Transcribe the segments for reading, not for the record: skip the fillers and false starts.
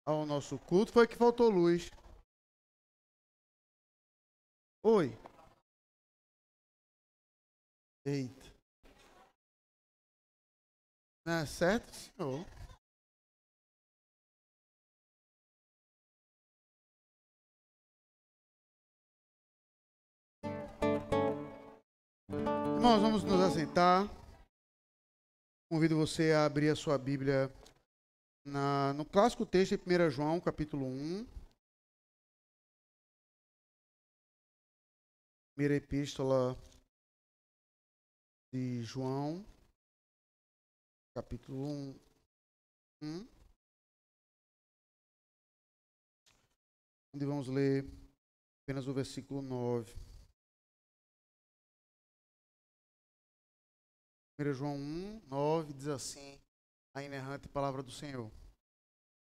ao nosso culto. Foi que faltou luz. Oi. Eita. Não é certo, senhor? Irmãos, vamos nos assentar. Convido você a abrir a sua Bíblia no clássico texto de 1 João, capítulo 1. Primeira epístola de João, capítulo 1, onde vamos ler apenas o versículo 9. 1 João 1, 9 diz assim, a inerrante palavra do Senhor.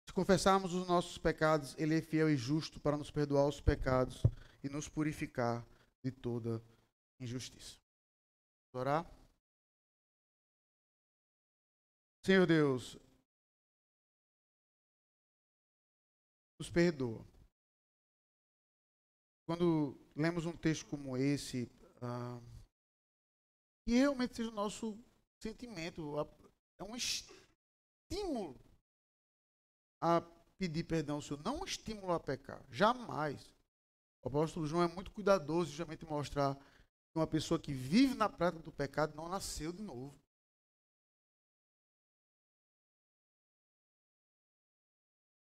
Se confessarmos os nossos pecados, Ele é fiel e justo para nos perdoar os pecados e nos purificar de toda injustiça. Vamos orar? Senhor Deus, nos perdoa. Quando lemos um texto como esse, que realmente seja o nosso sentimento, é um estímulo a pedir perdão ao Senhor, não um estímulo a pecar, jamais. O apóstolo João é muito cuidadoso em justamente mostrar que uma pessoa que vive na prática do pecado não nasceu de novo.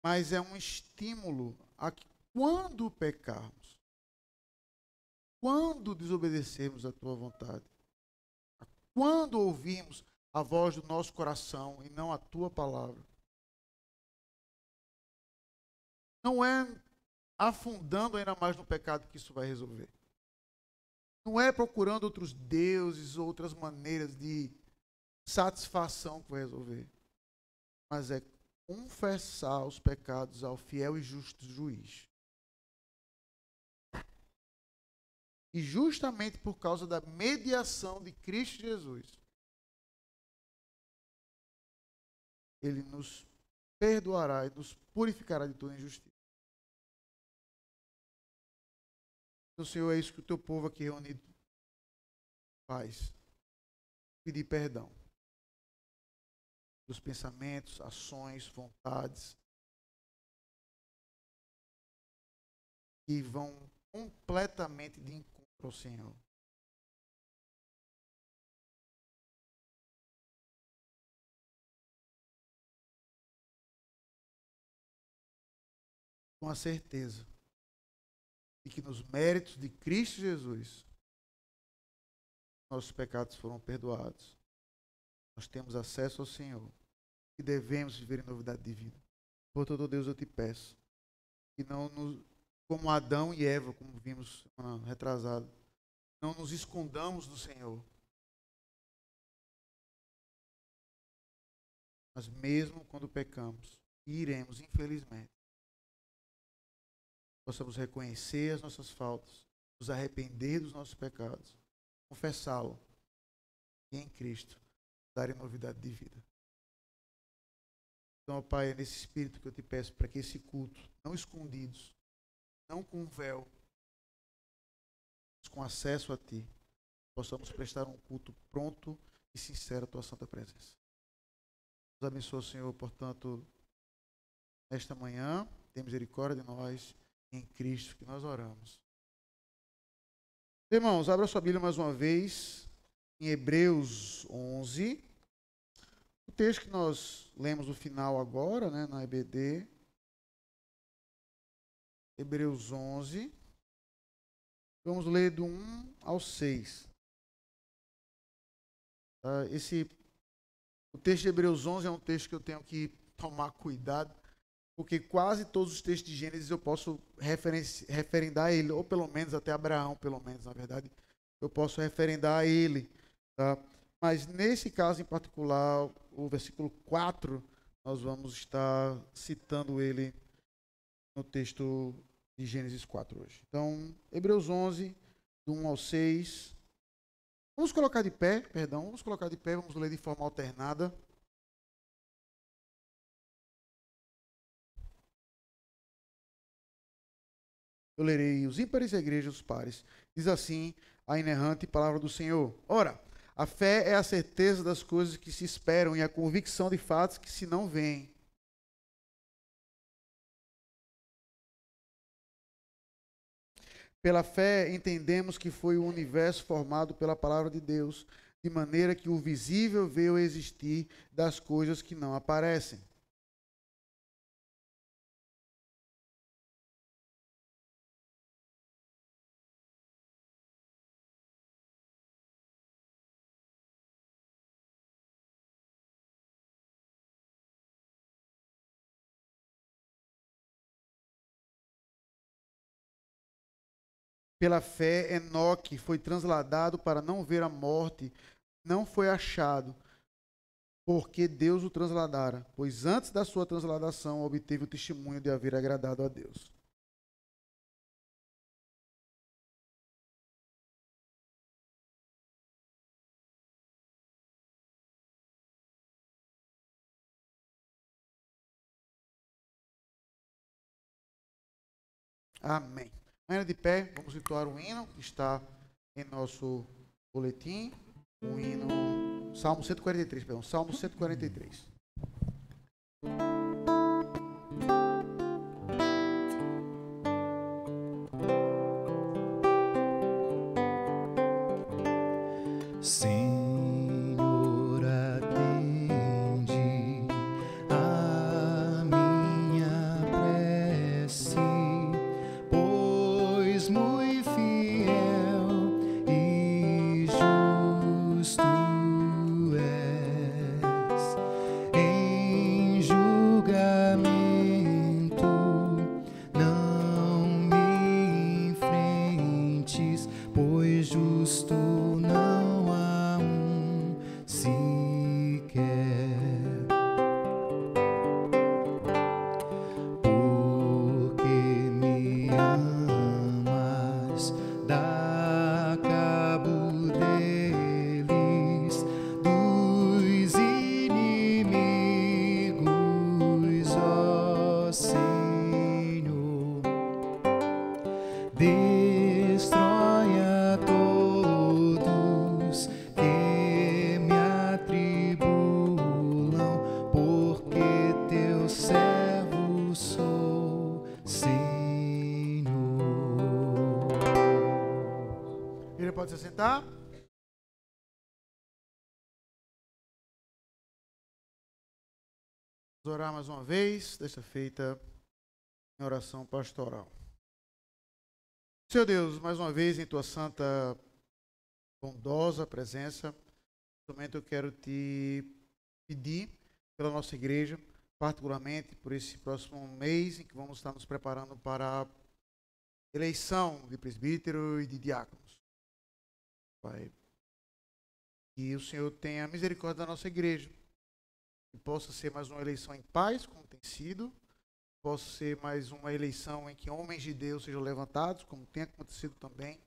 Mas é um estímulo a que quando pecarmos, quando desobedecermos a tua vontade, quando ouvirmos a voz do nosso coração e não a tua palavra, não é afundando ainda mais no pecado que isso vai resolver. Não é procurando outros deuses, outras maneiras de satisfação que vai resolver. Mas é confessar os pecados ao fiel e justo juiz. E justamente por causa da mediação de Cristo Jesus, Ele nos perdoará e nos purificará de toda injustiça. Então, Senhor, é isso que o teu povo aqui reunido faz. Pedir perdão dos pensamentos, ações, vontades que vão completamente de encontro ao Senhor. Com a certeza de que nos méritos de Cristo Jesus, nossos pecados foram perdoados. Nós temos acesso ao Senhor e devemos viver em novidade de vida. Portanto, Deus, eu te peço que não nos, como Adão e Eva, como vimos retrasado, não nos escondamos do Senhor. Mas mesmo quando pecamos, iremos, infelizmente, possamos reconhecer as nossas faltas, nos arrepender dos nossos pecados, confessá-lo e em Cristo dar novidade de vida. Então, Pai, é nesse espírito que eu te peço para que esse culto, não escondidos, não com véu, mas com acesso a Ti, possamos prestar um culto pronto e sincero à Tua santa presença. Nos abençoa, Senhor, portanto, nesta manhã, tem misericórdia de nós, em Cristo que nós oramos. Irmãos, abra sua Bíblia mais uma vez, em Hebreus 11, o texto que nós lemos no final agora, né, na EBD, Hebreus 11, vamos ler do 1 ao 6. O texto de Hebreus 11 é um texto que eu tenho que tomar cuidado, porque quase todos os textos de Gênesis eu posso referendar ele, ou pelo menos até Abraão, pelo menos, na verdade, eu posso referendar a ele. Tá? Mas nesse caso em particular, o versículo 4, nós vamos estar citando ele no texto de Gênesis 4 hoje. Então, Hebreus 11, do 1 ao 6. Vamos colocar de pé, vamos ler de forma alternada. eu lerei os ímpares e a igreja os pares. Diz assim a inerrante palavra do Senhor. Ora, a fé é a certeza das coisas que se esperam e a convicção de fatos que se não veem. Pela fé entendemos que foi o universo formado pela palavra de Deus, de maneira que o visível veio a existir das coisas que não aparecem. Pela fé, Enoque foi transladado para não ver a morte, não foi achado, porque Deus o transladara, pois antes da sua transladação obteve o testemunho de haver agradado a Deus. Amém. Ainda de pé, vamos entoar um hino que está em nosso boletim. O hino, Salmo 143, perdão, Salmo 143. Senhor, atende a minha prece, pois muito fiel e justo és. Em julgamento não me enfrentes, pois justo não há um sequer. Porque me amas, dá cabo deles, dos inimigos, ó Senhor. Destrói a todos que me atribulam, porque teu servo sou, Senhor. Ele pode se sentar? Vamos orar mais uma vez, desta feita em oração pastoral. Senhor Deus, mais uma vez em tua santa, bondosa presença, nesse momento eu quero te pedir pela nossa igreja, particularmente por esse próximo mês em que vamos estar nos preparando para a eleição de presbítero e de diáconos. Pai, que o Senhor tenha misericórdia da nossa igreja, que possa ser mais uma eleição em paz, como tem sido, possa ser mais uma eleição em que homens de Deus sejam levantados, como tem acontecido também,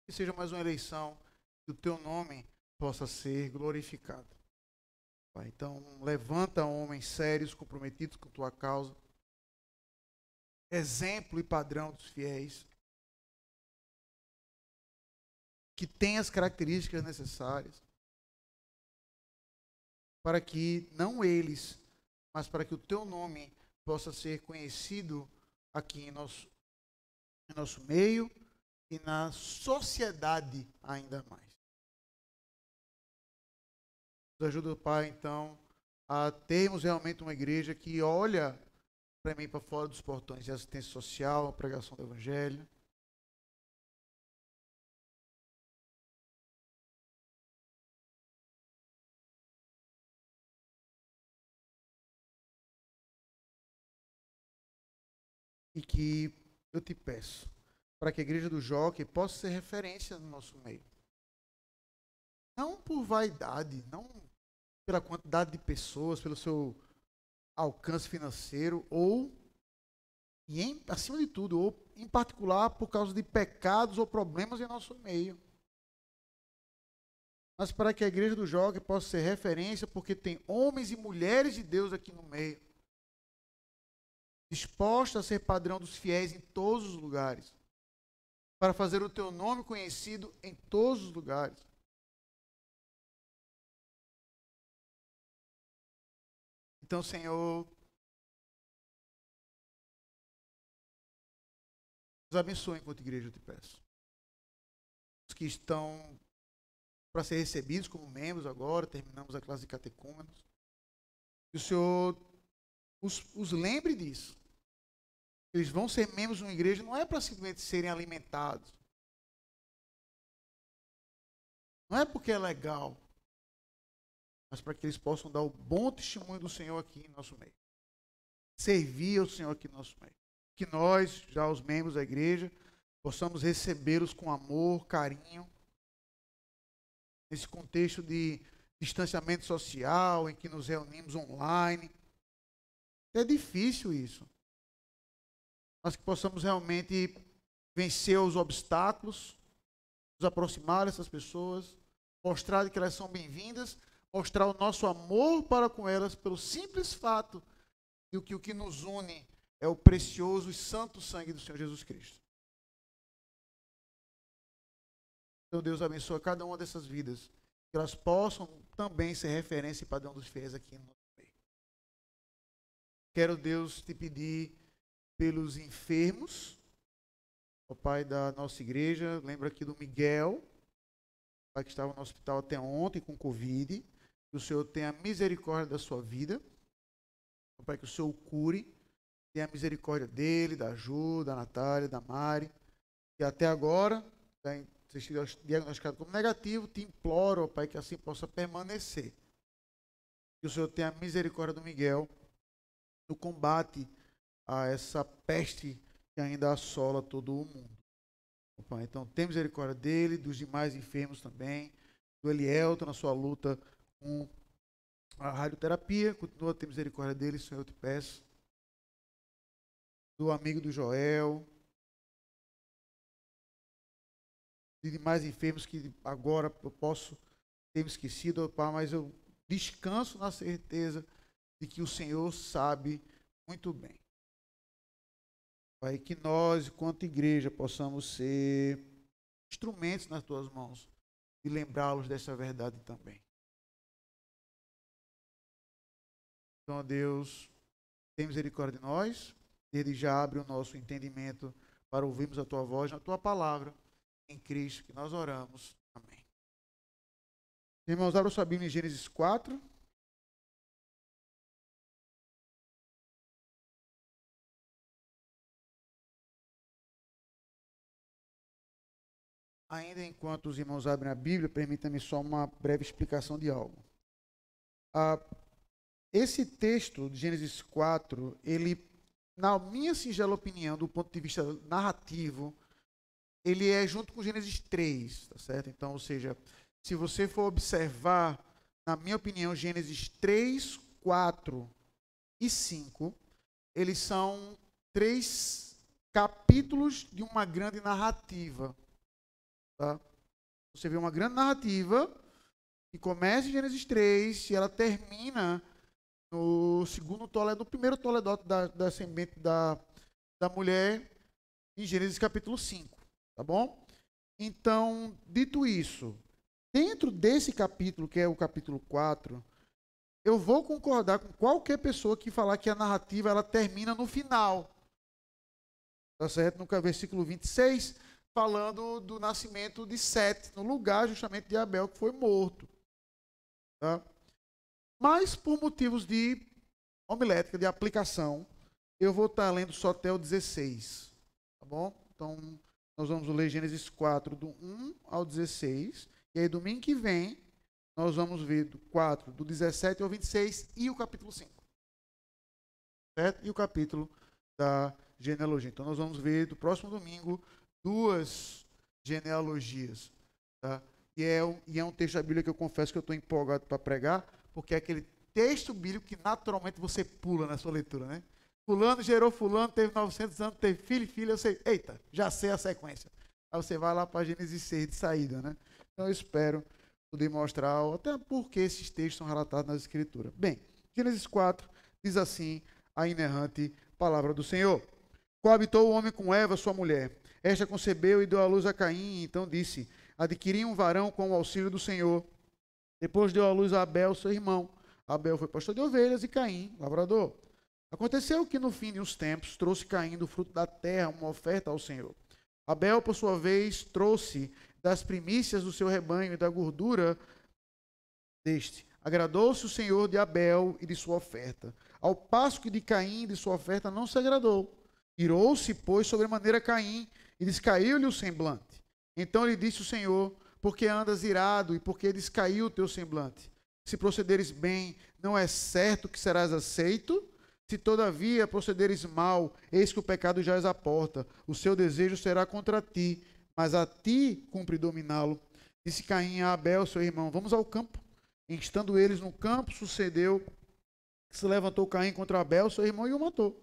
que seja mais uma eleição que o teu nome possa ser glorificado. Pai, então, levanta homens sérios, comprometidos com tua causa, exemplo e padrão dos fiéis, que tem as características necessárias para que, não eles, mas para que o teu nome possa ser conhecido aqui em nosso meio e na sociedade ainda mais. Nos ajuda, Pai, então, a termos realmente uma igreja que olha para mim para fora dos portões de assistência social, a pregação do Evangelho. E que eu te peço, para que a igreja do Jockey possa ser referência no nosso meio. Não por vaidade, não pela quantidade de pessoas, pelo seu alcance financeiro, ou, acima de tudo, ou em particular por causa de pecados ou problemas em nosso meio. Mas para que a igreja do Jockey possa ser referência, porque tem homens e mulheres de Deus aqui no meio, disposta a ser padrão dos fiéis em todos os lugares, para fazer o teu nome conhecido em todos os lugares. Então, Senhor, nos abençoe enquanto igreja, eu te peço. Os que estão para ser recebidos como membros agora, terminamos a classe de catecúmenos. Que o Senhor os lembre disso. Eles vão ser membros de uma igreja, não é para simplesmente serem alimentados. Não é porque é legal, mas para que eles possam dar o bom testemunho do Senhor aqui em nosso meio. Servir ao Senhor aqui em nosso meio. Que nós, já os membros da igreja, possamos recebê-los com amor, carinho, nesse contexto de distanciamento social, em que nos reunimos online. É difícil isso. Mas que possamos realmente vencer os obstáculos, nos aproximar dessas pessoas, mostrar que elas são bem-vindas, mostrar o nosso amor para com elas pelo simples fato de que o que nos une é o precioso e santo sangue do Senhor Jesus Cristo. Então Deus abençoe cada uma dessas vidas, que elas possam também ser referência e padrão dos fiéis aqui no nosso meio. Quero, Deus, te pedir pelos enfermos, ó Pai da nossa igreja, lembra aqui do Miguel, Pai que estava no hospital até ontem com Covid, que o Senhor tenha misericórdia da sua vida, ó Pai que o Senhor o cure, tenha misericórdia dele, da Ju, da Natália, da Mari, que até agora tem sido diagnosticado como negativo, te imploro, ó Pai, que assim possa permanecer. Que o Senhor tenha misericórdia do Miguel no combate a essa peste que ainda assola todo o mundo. Ó Pai, então, tem misericórdia dele, dos demais enfermos também, do Elielton na sua luta com a radioterapia, continua a ter misericórdia dele, Senhor, eu te peço. Do amigo do Joel, de demais enfermos que agora eu posso ter me esquecido, Pai, mas eu descanso na certeza de que o Senhor sabe muito bem. Pai, que nós, enquanto igreja, possamos ser instrumentos nas tuas mãos e lembrá-los dessa verdade também. Então, Deus, tem misericórdia de nós, desde já abre o nosso entendimento para ouvirmos a tua voz na tua palavra. Em Cristo que nós oramos. Amém. Irmãos, abra sua Bíblia em Gênesis 4. Ainda enquanto os irmãos abrem a Bíblia, permita-me só uma breve explicação de algo. Esse texto de Gênesis 4, ele, na minha singela opinião, do ponto de vista narrativo, ele é junto com Gênesis 3, tá certo? Então, ou seja, se você for observar, na minha opinião, Gênesis 3, 4 e 5, eles são 3 capítulos de uma grande narrativa. Tá? Você vê uma grande narrativa que começa em Gênesis 3 e ela termina no primeiro toledote da semente da mulher em Gênesis capítulo 5. Tá bom? Então, dito isso, dentro desse capítulo, que é o capítulo 4, eu vou concordar com qualquer pessoa que falar que a narrativa ela termina no final. Tá certo? No versículo 26, falando do nascimento de Sete, no lugar justamente de Abel, que foi morto. Tá? Mas, por motivos de homilética, de aplicação, eu vou estar lendo só até o 16. Tá bom? Então, nós vamos ler Gênesis 4, do 1 ao 16. E aí, domingo que vem, nós vamos ver do 4, do 17 ao 26 e o capítulo 5. Certo? E o capítulo da genealogia. Então, nós vamos ver do próximo domingo 2 genealogias. Tá? E é um texto da Bíblia que eu confesso que eu estou empolgado para pregar, porque é aquele texto bíblico que naturalmente você pula na sua leitura, né? Fulano gerou fulano, teve 900 anos, teve filho e filha, eu sei, eita, já sei a sequência. Aí você vai lá para Gênesis 6 de saída, né? Então eu espero poder mostrar até por que esses textos são relatados nas Escrituras. Bem, Gênesis 4 diz assim, a inerrante palavra do Senhor. Coabitou o homem com Eva, sua mulher. Esta concebeu e deu à luz a Caim, e então disse: adquiri um varão com o auxílio do Senhor. Depois deu à luz a Abel, seu irmão. Abel foi pastor de ovelhas e Caim, lavrador. Aconteceu que no fim de uns tempos trouxe Caim do fruto da terra uma oferta ao Senhor. Abel, por sua vez, trouxe das primícias do seu rebanho e da gordura deste. Agradou-se o Senhor de Abel e de sua oferta, ao passo que de Caim e de sua oferta não se agradou. Irou-se, pois, sobremaneira Caim, e descaiu-lhe o semblante. Então lhe disse o Senhor: por que andas irado, e por que descaiu o teu semblante? Se procederes bem, não é certo que serás aceito? Se todavia procederes mal, eis que o pecado jaz à porta. O seu desejo será contra ti, mas a ti cumpre dominá-lo. Disse Caim a Abel, seu irmão: vamos ao campo. E estando eles no campo, sucedeu que se levantou Caim contra Abel, seu irmão, e o matou.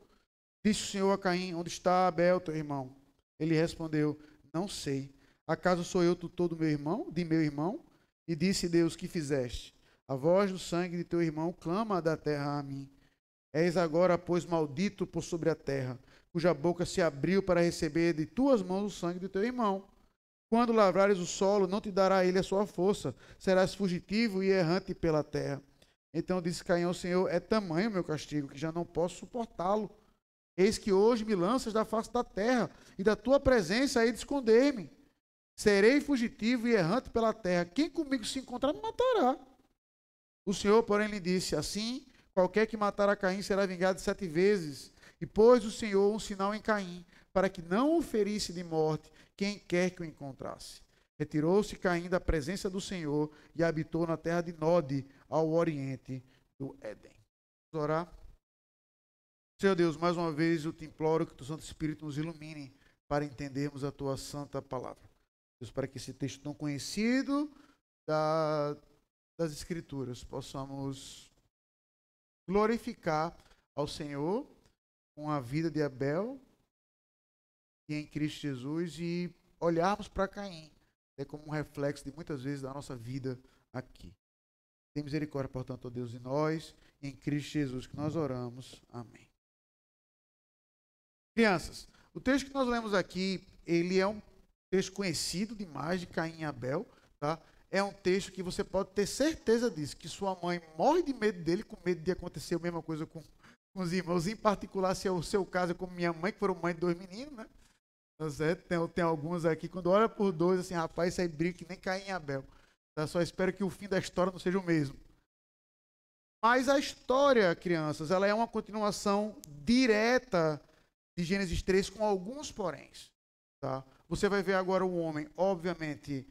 Disse o Senhor a Caim: onde está Abel, teu irmão? Ele respondeu: não sei. Acaso sou eu tutor do meu irmão, de meu irmão? E disse Deus: que fizeste? A voz do sangue de teu irmão clama da terra a mim. És agora, pois, maldito por sobre a terra, cuja boca se abriu para receber de tuas mãos o sangue de teu irmão. Quando lavrares o solo, não te dará ele a sua força, serás fugitivo e errante pela terra. Então disse Caim ao Senhor: é tamanho o meu castigo, que já não posso suportá-lo. Eis que hoje me lanças da face da terra, e da tua presença hei de esconder-me. Serei fugitivo e errante pela terra. Quem comigo se encontrar me matará. O Senhor, porém, lhe disse: assim, qualquer que matar a Caim será vingado 7 vezes. E pôs o Senhor um sinal em Caim, para que não o ferisse de morte quem quer que o encontrasse. Retirou-se Caim da presença do Senhor e habitou na terra de Nod, ao oriente do Éden. Vamos orar? Senhor Deus, mais uma vez eu te imploro que o teu Santo Espírito nos ilumine para entendermos a tua santa palavra. Deus, para que esse texto tão conhecido das Escrituras possamos glorificar ao Senhor com a vida de Abel e em Cristo Jesus e olharmos para Caim como um reflexo de muitas vezes da nossa vida aqui. Tem misericórdia, portanto, ó Deus, de nós e em Cristo Jesus que nós oramos. Amém. Crianças, o texto que nós lemos aqui, ele é um texto conhecido demais de Caim e Abel, tá? É um texto que você pode ter certeza disso, que sua mãe morre de medo dele, com medo de acontecer a mesma coisa com os irmãos, em particular se é o seu caso, como minha mãe, que foram mãe de 2 meninos, né? Tem alguns aqui, quando olha por 2, assim, rapaz, isso aí briga que nem Caim e Abel. Tá? Só espero que o fim da história não seja o mesmo. Mas a história, crianças, ela é uma continuação direta de Gênesis 3, com alguns poréns. Tá? Você vai ver agora o homem, obviamente,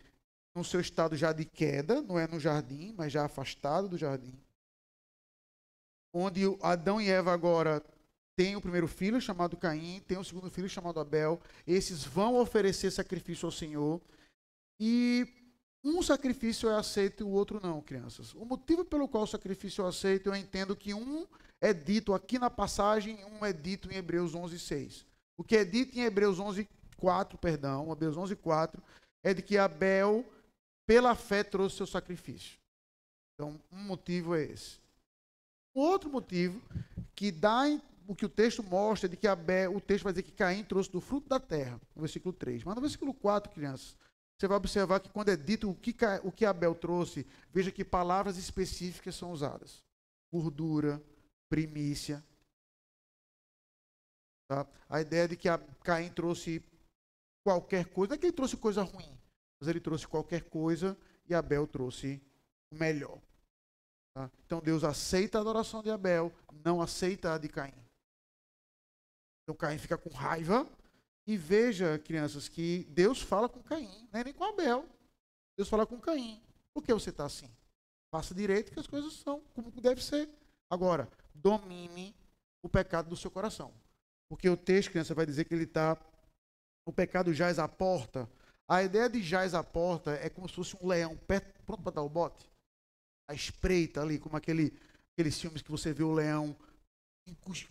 no seu estado já de queda, não é no jardim, mas já afastado do jardim. Onde Adão e Eva agora têm o primeiro filho, chamado Caim, tem o segundo filho, chamado Abel. Esses vão oferecer sacrifício ao Senhor. E um sacrifício é aceito e o outro não, crianças. O motivo pelo qual o sacrifício é aceito, eu entendo que um é dito aqui na passagem, um é dito em Hebreus 11:6. O que é dito em Hebreus 11:4, é de que Abel, pela fé, trouxe seu sacrifício. Então, um motivo é esse. O outro motivo, que dá o que o texto mostra, é de que o texto vai dizer que Caim trouxe do fruto da terra, no versículo 3. Mas no versículo 4, crianças, você vai observar que quando é dito o que Abel trouxe, veja que palavras específicas são usadas. Gordura, primícia. Tá? A ideia de que Caim trouxe qualquer coisa, não é que ele trouxe coisa ruim, mas ele trouxe qualquer coisa e Abel trouxe o melhor. Tá? Então Deus aceita a adoração de Abel, não aceita a de Caim. Então Caim fica com raiva. E veja, crianças, que Deus fala com Caim, não é nem com Abel. Deus fala com Caim. Por que você está assim? Faça direito que as coisas são como deve ser. Agora, domine o pecado do seu coração. Porque o texto, criança, vai dizer que o pecado jaz à porta. A ideia de jaz à porta é como se fosse um leão pronto para dar o bote. A espreita ali, como aqueles filmes que você vê o leão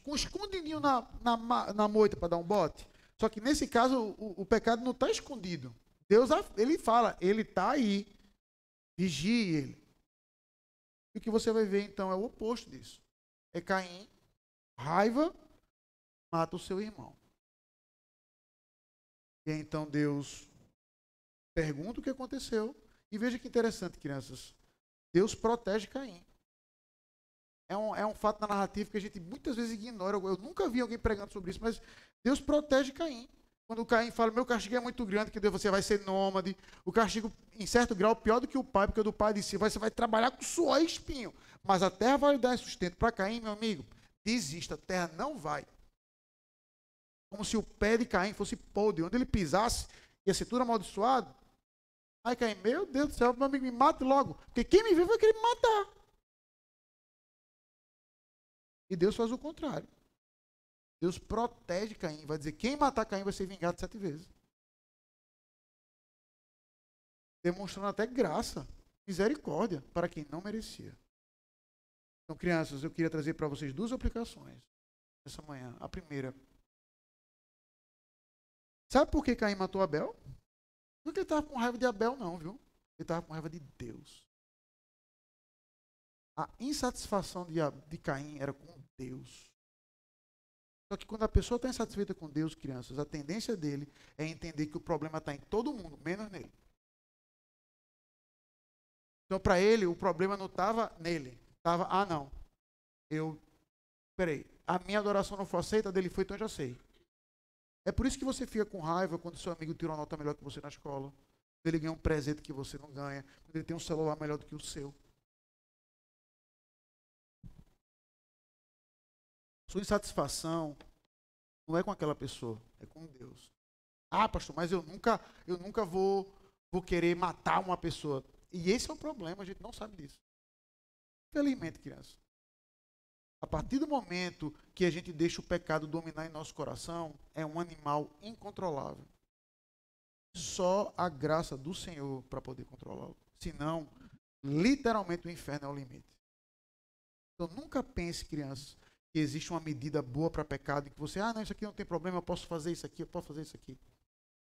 com escondidinho na moita para dar um bote. Só que nesse caso, o pecado não está escondido. Deus, ele fala, ele está aí. Vigie ele. E o que você vai ver, então, é o oposto disso. É Caim, raiva, mata o seu irmão. E então Deus pergunta o que aconteceu. E veja que interessante, crianças. Deus protege Caim. É um fato na narrativa que a gente muitas vezes ignora. Eu nunca vi alguém pregando sobre isso, mas Deus protege Caim. Quando o Caim fala, meu castigo é muito grande, que você vai ser nômade. O castigo, em certo grau, pior do que o pai, porque o do pai disse, você vai trabalhar com suor e espinho. Mas a terra vai dar sustento. Para Caim, meu amigo, desista, a terra não vai. Como se o pé de Caim fosse podre. Onde ele pisasse, ia ser tudo amaldiçoado. Aí Caim, meu Deus do céu, meu amigo, me mate logo. Porque quem me vê vai querer me matar. E Deus faz o contrário. Deus protege Caim. Vai dizer, quem matar Caim vai ser vingado 7 vezes. Demonstrando até graça, misericórdia, para quem não merecia. Então, crianças, eu queria trazer para vocês 2 aplicações essa manhã. A primeira. Sabe por que Caim matou Abel? Não é que ele estava com raiva de Abel, não, viu? Ele estava com raiva de Deus. A insatisfação de Caim era com Deus. Só que quando a pessoa está insatisfeita com Deus, crianças, a tendência dele é entender que o problema está em todo mundo, menos nele. Então, para ele, o problema não estava nele. Estava, não. Peraí, a minha adoração não foi aceita, a dele foi, então eu já sei. É por isso que você fica com raiva quando seu amigo tira uma nota melhor que você na escola. Quando ele ganha um presente que você não ganha. Quando ele tem um celular melhor do que o seu. Sua insatisfação não é com aquela pessoa, é com Deus. Pastor, mas eu nunca vou querer matar uma pessoa. E esse é o problema, a gente não sabe disso. Infelizmente, criança. A partir do momento que a gente deixa o pecado dominar em nosso coração, é um animal incontrolável. Só a graça do Senhor para poder controlá-lo. Senão, literalmente o inferno é o limite. Então nunca pense, crianças, que existe uma medida boa para pecado, em que você, não, isso aqui não tem problema, eu posso fazer isso aqui, eu posso fazer isso aqui.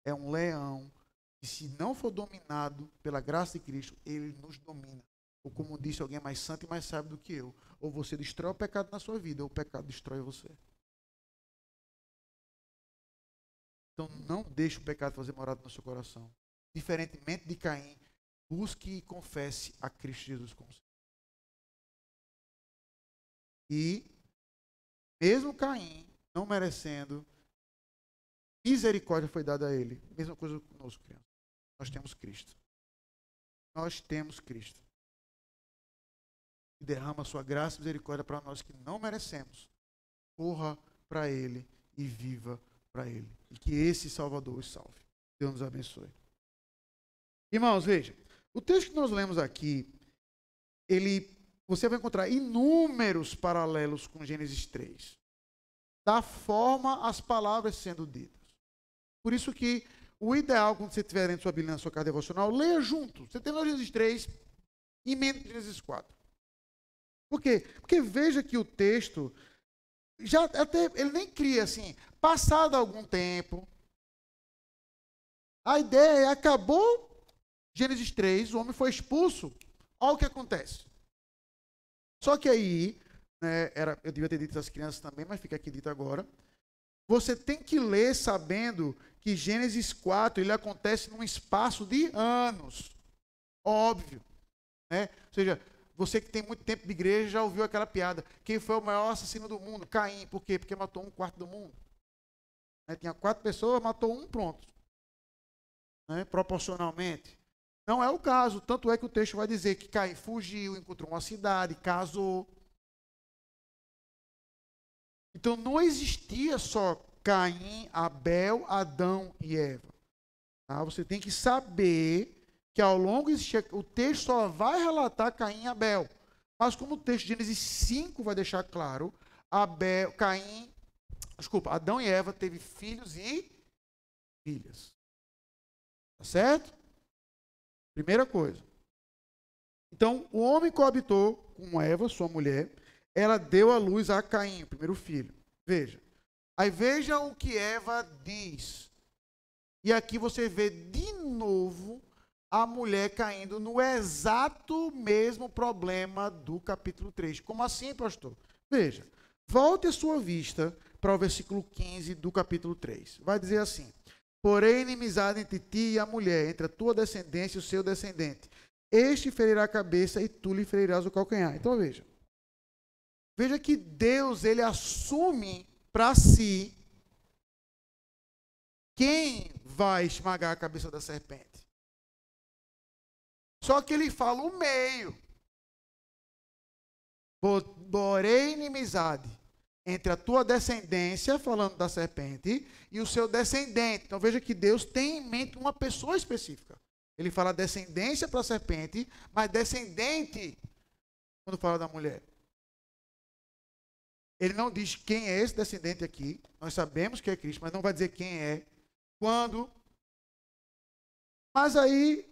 É um leão que, se não for dominado pela graça de Cristo, ele nos domina. Ou como disse alguém mais santo e mais sábio do que eu, ou você destrói o pecado na sua vida, ou o pecado destrói você. Então não deixe o pecado fazer morada no seu coração. Diferentemente de Caim, busque e confesse a Cristo Jesus como Senhor. E mesmo Caim não merecendo, misericórdia foi dada a ele. Mesma coisa conosco, criança. Nós temos Cristo. Nós temos Cristo. E derrama a sua graça e misericórdia para nós que não merecemos. Corra para Ele e viva para Ele. E que esse Salvador os salve. Deus nos abençoe. Irmãos, veja. O texto que nós lemos aqui, você vai encontrar inúmeros paralelos com Gênesis 3. Da forma as palavras sendo ditas. Por isso que o ideal, quando você estiver lendo sua Bíblia na sua carta devocional, leia junto. Você tem Gênesis 3 e emenda Gênesis 4. Por quê? Porque veja que o texto, ele nem cria assim, passado algum tempo, a ideia é, acabou Gênesis 3, o homem foi expulso, olha o que acontece. Só que aí, eu devia ter dito às crianças também, mas fica aqui dito agora, você tem que ler sabendo que Gênesis 4, ele acontece num espaço de anos, óbvio, né? Ou seja, você que tem muito tempo de igreja já ouviu aquela piada. Quem foi o maior assassino do mundo? Caim. Por quê? Porque matou 1/4 do mundo. Tinha 4 pessoas, matou 1, pronto. Proporcionalmente. Não é o caso. Tanto é que o texto vai dizer que Caim fugiu, encontrou uma cidade, casou. Então não existia só Caim, Abel, Adão e Eva. Você tem que saber que ao longo o texto só vai relatar Caim e Abel. Mas como o texto de Gênesis 5 vai deixar claro, Adão e Eva teve filhos e filhas. Tá certo? Primeira coisa. Então, o homem coabitou com Eva, sua mulher, ela deu à luz a Caim, o primeiro filho. Veja. Aí veja o que Eva diz. E aqui você vê de novo a mulher caindo no exato mesmo problema do capítulo 3. Como assim, pastor? Veja, volte a sua vista para o versículo 15 do capítulo 3. Vai dizer assim: porém, inimizade entre ti e a mulher, entre a tua descendência e o seu descendente. Este ferirá a cabeça e tu lhe ferirás o calcanhar. Então veja. Veja que Deus, ele assume para si quem vai esmagar a cabeça da serpente. Só que ele fala o meio. Porém, inimizade entre a tua descendência, falando da serpente, e o seu descendente. Então veja que Deus tem em mente uma pessoa específica. Ele fala descendência para a serpente, mas descendente quando fala da mulher. Ele não diz quem é esse descendente aqui. Nós sabemos que é Cristo, mas não vai dizer quem é, quando. Mas aí,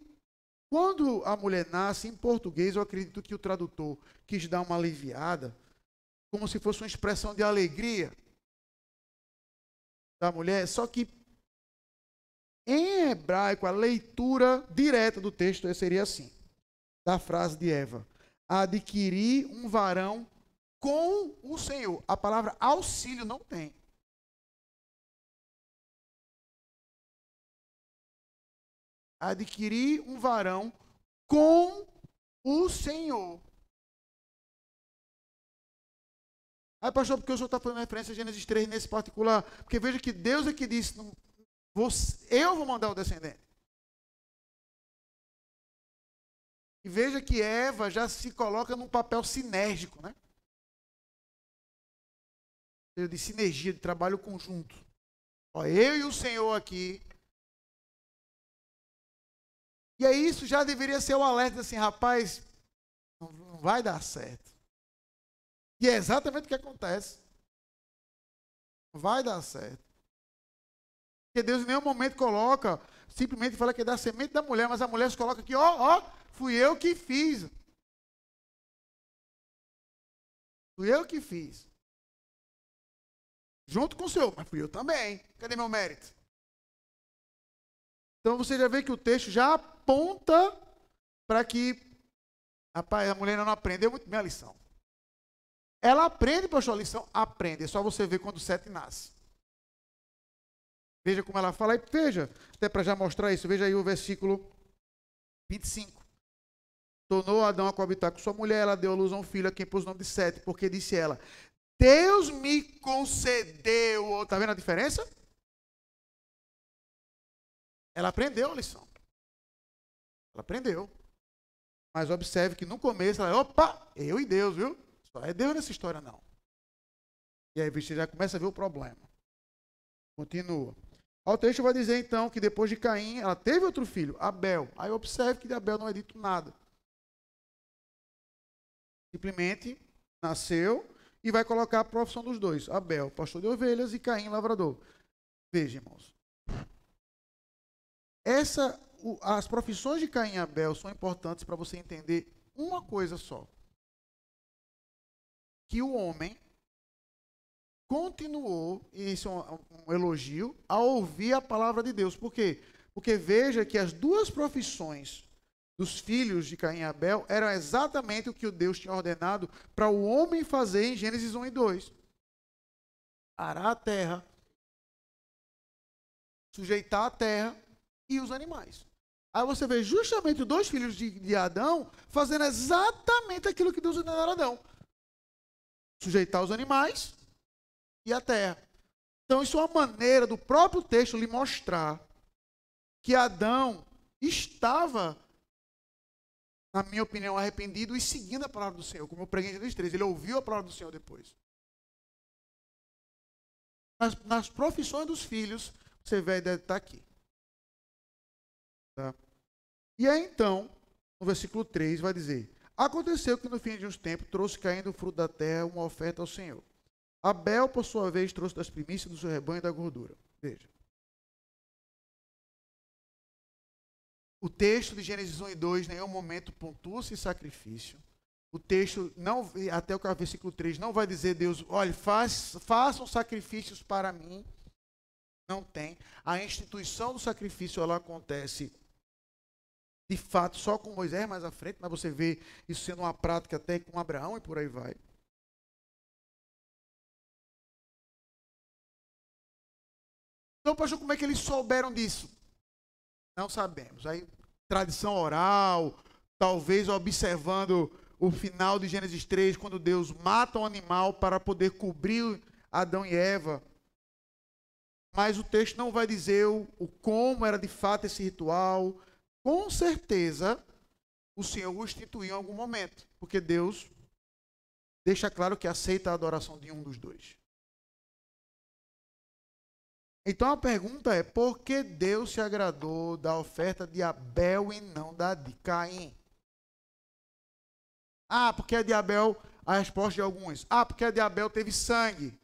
quando a mulher nasce, em português, eu acredito que o tradutor quis dar uma aliviada, como se fosse uma expressão de alegria da mulher, só que em hebraico, a leitura direta do texto seria assim, da frase de Eva: adquirir um varão com o Senhor. A palavra auxílio não tem. Adquirir um varão com o Senhor. Aí, pastor, porque o senhor está fazendo referência a Gênesis 3 nesse particular? Porque veja que Deus é que disse, eu vou mandar o descendente. E veja que Eva já se coloca num papel sinérgico, né? De sinergia, de trabalho conjunto. Ó, eu e o Senhor aqui. E aí isso já deveria ser o alerta assim, rapaz, não vai dar certo. E é exatamente o que acontece. Não vai dar certo. Porque Deus em nenhum momento coloca, simplesmente fala que é da semente da mulher, mas a mulher se coloca aqui, ó, fui eu que fiz. Fui eu que fiz. Junto com o Senhor, mas fui eu também. Cadê meu mérito? Então você já vê que o texto já aponta para que, rapaz, a mulher ainda não aprendeu muito bem a lição. Ela aprende, pastor, a lição? Aprende. É só você ver quando o Sete nasce. Veja como ela fala. E veja, até para já mostrar isso, veja aí o versículo 25. Tornou Adão a coabitar com sua mulher, ela deu à luz a um filho, a quem pôs o nome de Sete, porque disse ela: Deus me concedeu. Está vendo a diferença? Ela aprendeu a lição. Ela aprendeu. Mas observe que no começo ela, opa, eu e Deus, viu? Só é Deus nessa história, não. E aí você já começa a ver o problema. Continua. O texto vai dizer então que depois de Caim, ela teve outro filho, Abel. Aí observe que de Abel não é dito nada. Simplesmente nasceu e vai colocar a profissão dos dois. Abel, pastor de ovelhas, e Caim, lavrador. Veja, irmãos. As profissões de Caim e Abel são importantes para você entender uma coisa só. Que o homem continuou, e isso é um elogio, a ouvir a palavra de Deus. Por quê? Porque veja que as duas profissões dos filhos de Caim e Abel eram exatamente o que o Deus tinha ordenado para o homem fazer em Gênesis 1 e 2. Arar a terra, sujeitar a terra e os animais. Aí você vê justamente os dois filhos de Adão fazendo exatamente aquilo que Deus ordenou a Adão. Sujeitar os animais e a terra. Então isso é uma maneira do próprio texto lhe mostrar que Adão estava, na minha opinião, arrependido e seguindo a palavra do Senhor, como eu preguei em Gênesis 3. Ele ouviu a palavra do Senhor depois. Nas profissões dos filhos, você vê, deve estar aqui. Tá? E aí então, no versículo 3 vai dizer: aconteceu que no fim de uns tempos trouxe caindo o fruto da terra uma oferta ao Senhor. Abel, por sua vez, trouxe das primícias do seu rebanho e da gordura. Veja. O texto de Gênesis 1 e 2, em nenhum momento pontua-se sacrifício. O texto, não, até o versículo 3, não vai dizer Deus, olha, façam sacrifícios para mim. Não tem. A instituição do sacrifício, ela acontece, de fato, só com Moisés mais à frente, mas você vê isso sendo uma prática até com Abraão e por aí vai. Então, pastor, como é que eles souberam disso? Não sabemos. Aí, tradição oral, talvez observando o final de Gênesis 3, quando Deus mata um animal para poder cobrir Adão e Eva. Mas o texto não vai dizer o como era de fato esse ritual. Com certeza, o Senhor o instituiu em algum momento, porque Deus deixa claro que aceita a adoração de um dos dois. Então a pergunta é, por que Deus se agradou da oferta de Abel e não da de Caim? Ah, porque a de Abel, a resposta de alguns. Ah, porque a de Abel teve sangue.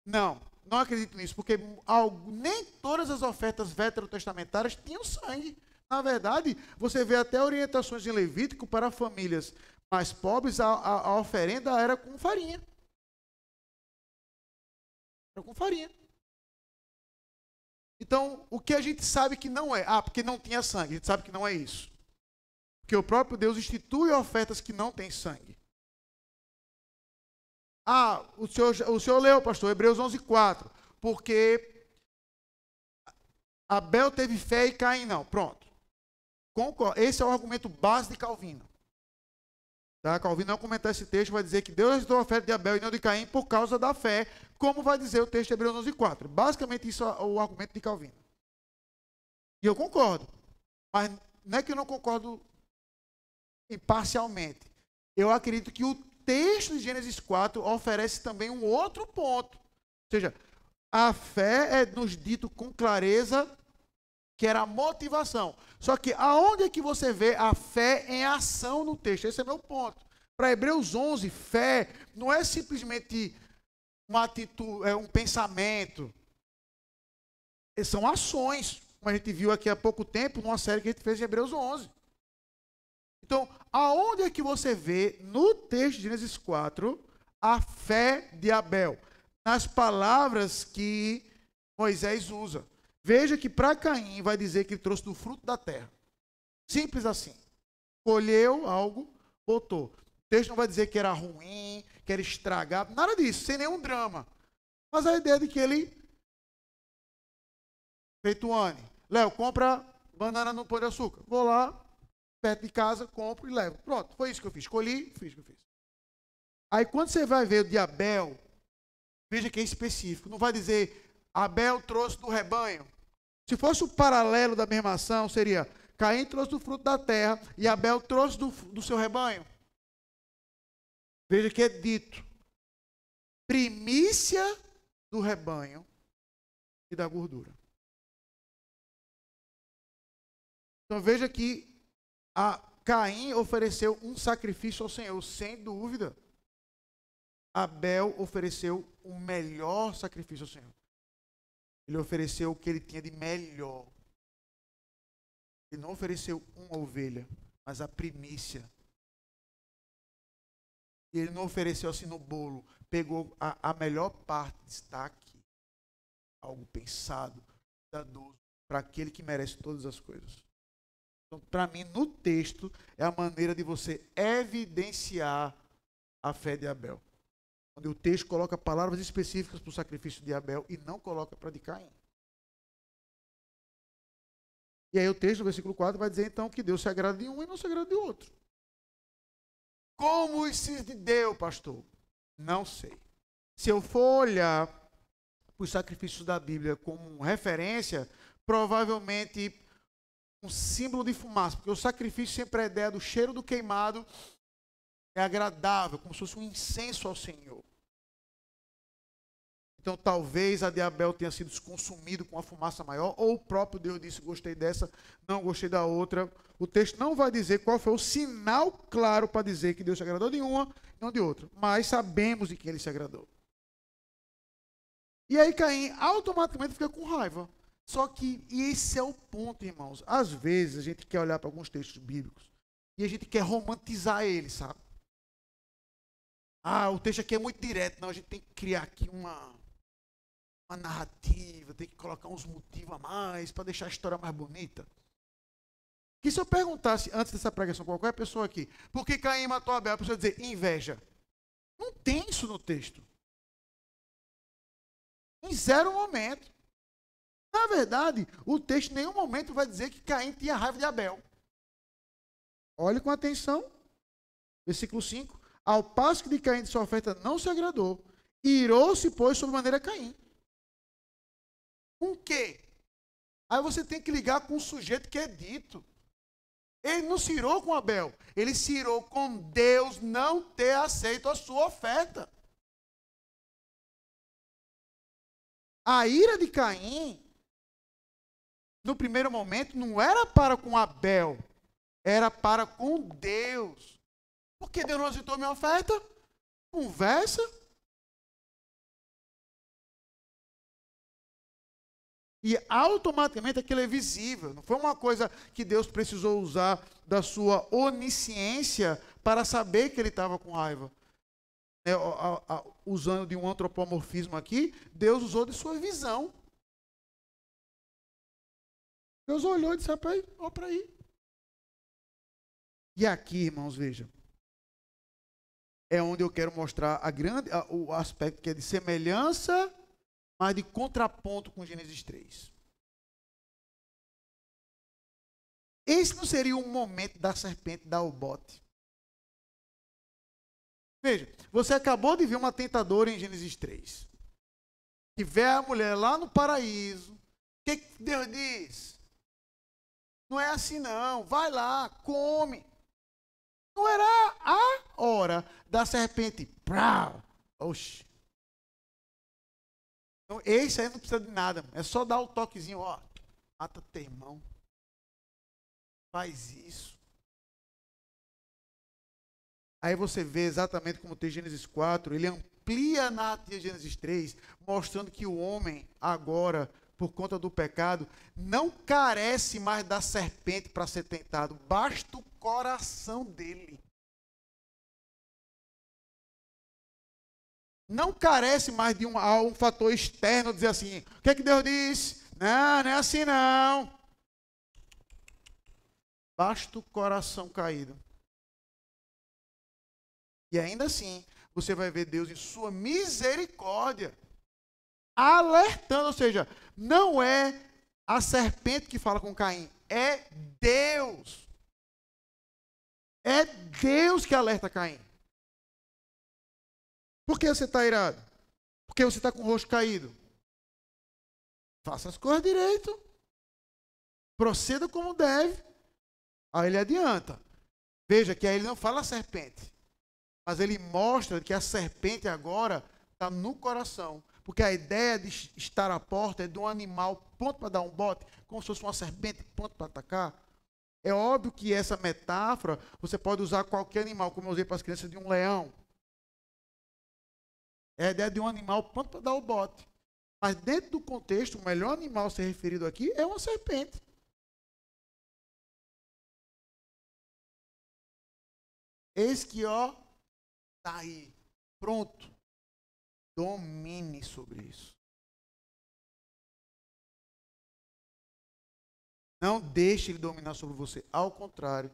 Não acredito nisso, porque nem todas as ofertas veterotestamentárias tinham sangue. Na verdade, você vê até orientações em Levítico para famílias mais pobres, a oferenda era com farinha. Era com farinha. Então, o que a gente sabe que não é? Ah, porque não tinha sangue. A gente sabe que não é isso. Porque o próprio Deus institui ofertas que não têm sangue. Ah, o senhor leu, pastor, Hebreus 11:4. Porque Abel teve fé e Caim não. Pronto. Concordo. Esse é o argumento base de Calvino. Tá? Calvino, ao comentar esse texto, vai dizer que Deus rejeitou a oferta de Abel e não de Caim por causa da fé, como vai dizer o texto de Hebreus 11:4. Basicamente, isso é o argumento de Calvino. E eu concordo. Mas não é que eu não concordo imparcialmente. Eu acredito que o texto de Gênesis 4 oferece também um outro ponto. Ou seja, a fé é nos dito com clareza que era a motivação. Só que aonde é que você vê a fé em ação no texto? Esse é meu ponto. Para Hebreus 11, fé não é simplesmente uma atitude, é um pensamento. São ações, como a gente viu aqui há pouco tempo, numa série que a gente fez em Hebreus 11. Então, aonde é que você vê no texto de Gênesis 4 a fé de Abel? Nas palavras que Moisés usa. Veja que para Caim vai dizer que ele trouxe do fruto da terra. Simples assim. Colheu algo, botou. O texto não vai dizer que era ruim, que era estragado, nada disso, sem nenhum drama. Mas a ideia de que ele, feito Anne, Léo, compra banana no Pão de Açúcar. Vou lá, perto de casa, compro e levo. Pronto, foi isso que eu fiz. Escolhi, fiz o que eu fiz. Aí quando você vai ver o de Abel, veja que é específico. Não vai dizer, Abel trouxe do rebanho. Se fosse o paralelo da mesma ação, seria, Caim trouxe do fruto da terra e Abel trouxe do seu rebanho. Veja que é dito, primícia do rebanho e da gordura. Então veja que Caim ofereceu um sacrifício ao Senhor, sem dúvida. Abel ofereceu o melhor sacrifício ao Senhor. Ele ofereceu o que ele tinha de melhor. Ele não ofereceu uma ovelha, mas a primícia. Ele não ofereceu assim no bolo. Pegou a melhor parte, está aqui. Algo pensado, cuidadoso, para aquele que merece todas as coisas. Então, para mim, no texto, é a maneira de você evidenciar a fé de Abel. Onde o texto coloca palavras específicas para o sacrifício de Abel e não coloca para de Caim. E aí o texto, no versículo 4, vai dizer então que Deus se agrada de um e não se agrada de outro. Como isso se deu, pastor? Não sei. Se eu for olhar os sacrifícios da Bíblia como referência, provavelmente um símbolo de fumaça, porque o sacrifício sempre é a ideia do cheiro do queimado, é agradável, como se fosse um incenso ao Senhor. Então, talvez a de Abel tenha sido consumido com uma fumaça maior, ou o próprio Deus disse, gostei dessa, não gostei da outra. O texto não vai dizer qual foi o sinal claro para dizer que Deus se agradou de uma e não de outra, mas sabemos de quem ele se agradou. E aí Caim automaticamente fica com raiva. Só que esse é o ponto, irmãos. Às vezes a gente quer olhar para alguns textos bíblicos e a gente quer romantizar eles, sabe? Ah, o texto aqui é muito direto. Não, a gente tem que criar aqui uma narrativa, tem que colocar uns motivos a mais para deixar a história mais bonita. Que se eu perguntasse antes dessa pregação qualquer pessoa aqui, por que Caim matou Abel? A pessoa dizer, inveja. Não tem isso no texto. Em zero momento. Na verdade, o texto em nenhum momento vai dizer que Caim tinha raiva de Abel. Olhe com atenção. Versículo 5. Ao passo que de Caim de sua oferta não se agradou, irou-se, pois, sobremaneira Caim. Com quê? Aí você tem que ligar com o sujeito que é dito. Ele não se irou com Abel. Ele se irou com Deus não ter aceito a sua oferta. A ira de Caim, no primeiro momento, não era para com Abel, era para com Deus. Por que Deus não aceitou minha oferta? Conversa. E automaticamente aquilo é visível. Não foi uma coisa que Deus precisou usar da sua onisciência para saber que ele estava com raiva. Usando de um antropomorfismo aqui, Deus usou de sua visão. Deus olhou e disse, olha para aí. E aqui, irmãos, vejam. É onde eu quero mostrar o aspecto que é de semelhança, mas de contraponto com Gênesis 3. Esse não seria um momento da serpente dar o bote. Veja, você acabou de ver uma tentadora em Gênesis 3. Que vê a mulher lá no paraíso. O que Deus diz? Não é assim não, vai lá, come. Não era a hora da serpente. Oxi. Então, esse aí não precisa de nada. É só dar o toquezinho, ó. Mata teu irmão. Faz isso. Aí você vê exatamente como tem Gênesis 4. Ele amplia a narrativa de Gênesis 3, mostrando que o homem, agora, por conta do pecado, não carece mais da serpente para ser tentado. Basta o coração dele. Não carece mais de um fator externo, dizer assim, o que é que Deus diz? Não, não é assim não. Basta o coração caído. E ainda assim, você vai ver Deus em sua misericórdia, alertando, ou seja, não é a serpente que fala com Caim, é Deus. É Deus que alerta Caim. Por que você está irado? Porque você está com o rosto caído. Faça as coisas direito. Proceda como deve. Aí ele adianta. Veja que aí ele não fala a serpente. Mas ele mostra que a serpente agora está no coração. Porque a ideia de estar à porta é de um animal pronto para dar um bote, como se fosse uma serpente pronto para atacar. É óbvio que essa metáfora você pode usar qualquer animal, como eu usei para as crianças de um leão. É a ideia de um animal pronto para dar o bote. Mas dentro do contexto, o melhor animal a ser referido aqui é uma serpente. Eis que, ó, está aí, pronto. Domine sobre isso. Não deixe ele dominar sobre você. Ao contrário,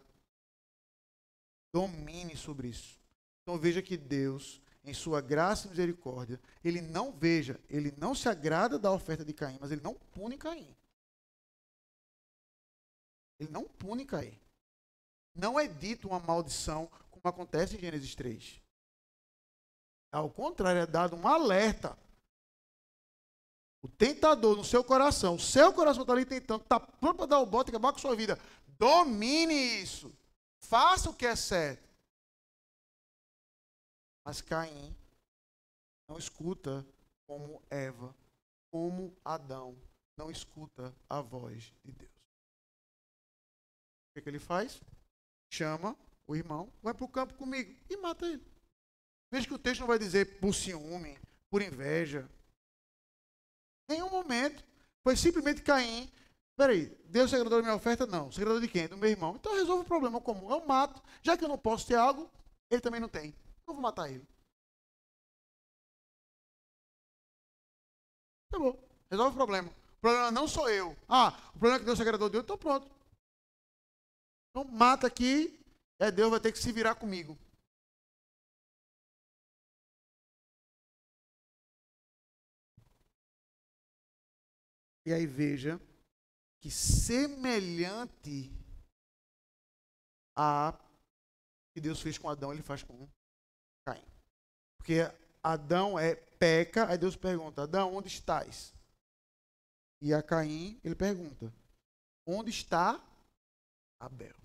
domine sobre isso. Então veja que Deus, em sua graça e misericórdia, ele não se agrada da oferta de Caim, mas ele não pune Caim. Ele não pune Caim. Não é dito uma maldição, como acontece em Gênesis 3. Ao contrário, é dado um alerta. O tentador no seu coração, o seu coração está ali tentando, está pronto para dar o bote e acabar com a sua vida. Domine isso. Faça o que é certo. Mas Caim não escuta como Eva, como Adão, não escuta a voz de Deus. O que ele faz? Chama o irmão, vai para o campo comigo e mata ele. Veja que o texto não vai dizer por ciúme, por inveja. Em nenhum momento. Foi simplesmente Caim. Peraí, Deus se agradou da minha oferta? Não. Se agradou de quem? Do meu irmão. Então resolve o problema comum. Eu mato. Já que eu não posso ter algo, ele também não tem. Eu vou matar ele. Acabou. Resolve o problema. O problema não sou eu. O problema é que Deus se agradou de eu, então pronto. Então mata aqui, Deus vai ter que se virar comigo. E aí veja que semelhante a que Deus fez com Adão, ele faz com Caim. Porque Adão peca, aí Deus pergunta, Adão, onde estás? E a Caim, ele pergunta, onde está Abel?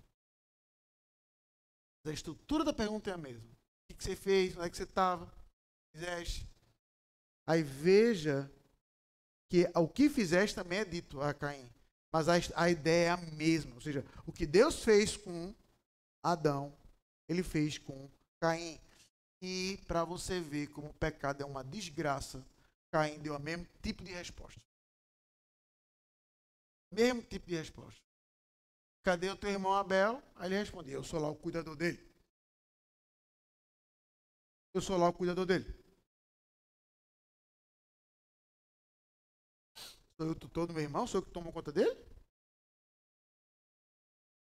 A estrutura da pergunta é a mesma. O que você fez? Onde é que você estava? Fizeste? Aí veja que o que fizeste também é dito a Caim. Mas a ideia é a mesma. Ou seja, o que Deus fez com Adão, ele fez com Caim. E para você ver como o pecado é uma desgraça, Caim deu o mesmo tipo de resposta. Mesmo tipo de resposta. Cadê o teu irmão Abel? Aí ele responde, eu sou lá o cuidador dele. Eu sou lá o cuidador dele. Sou eu o tutor do meu irmão? Sou eu que tomo conta dele?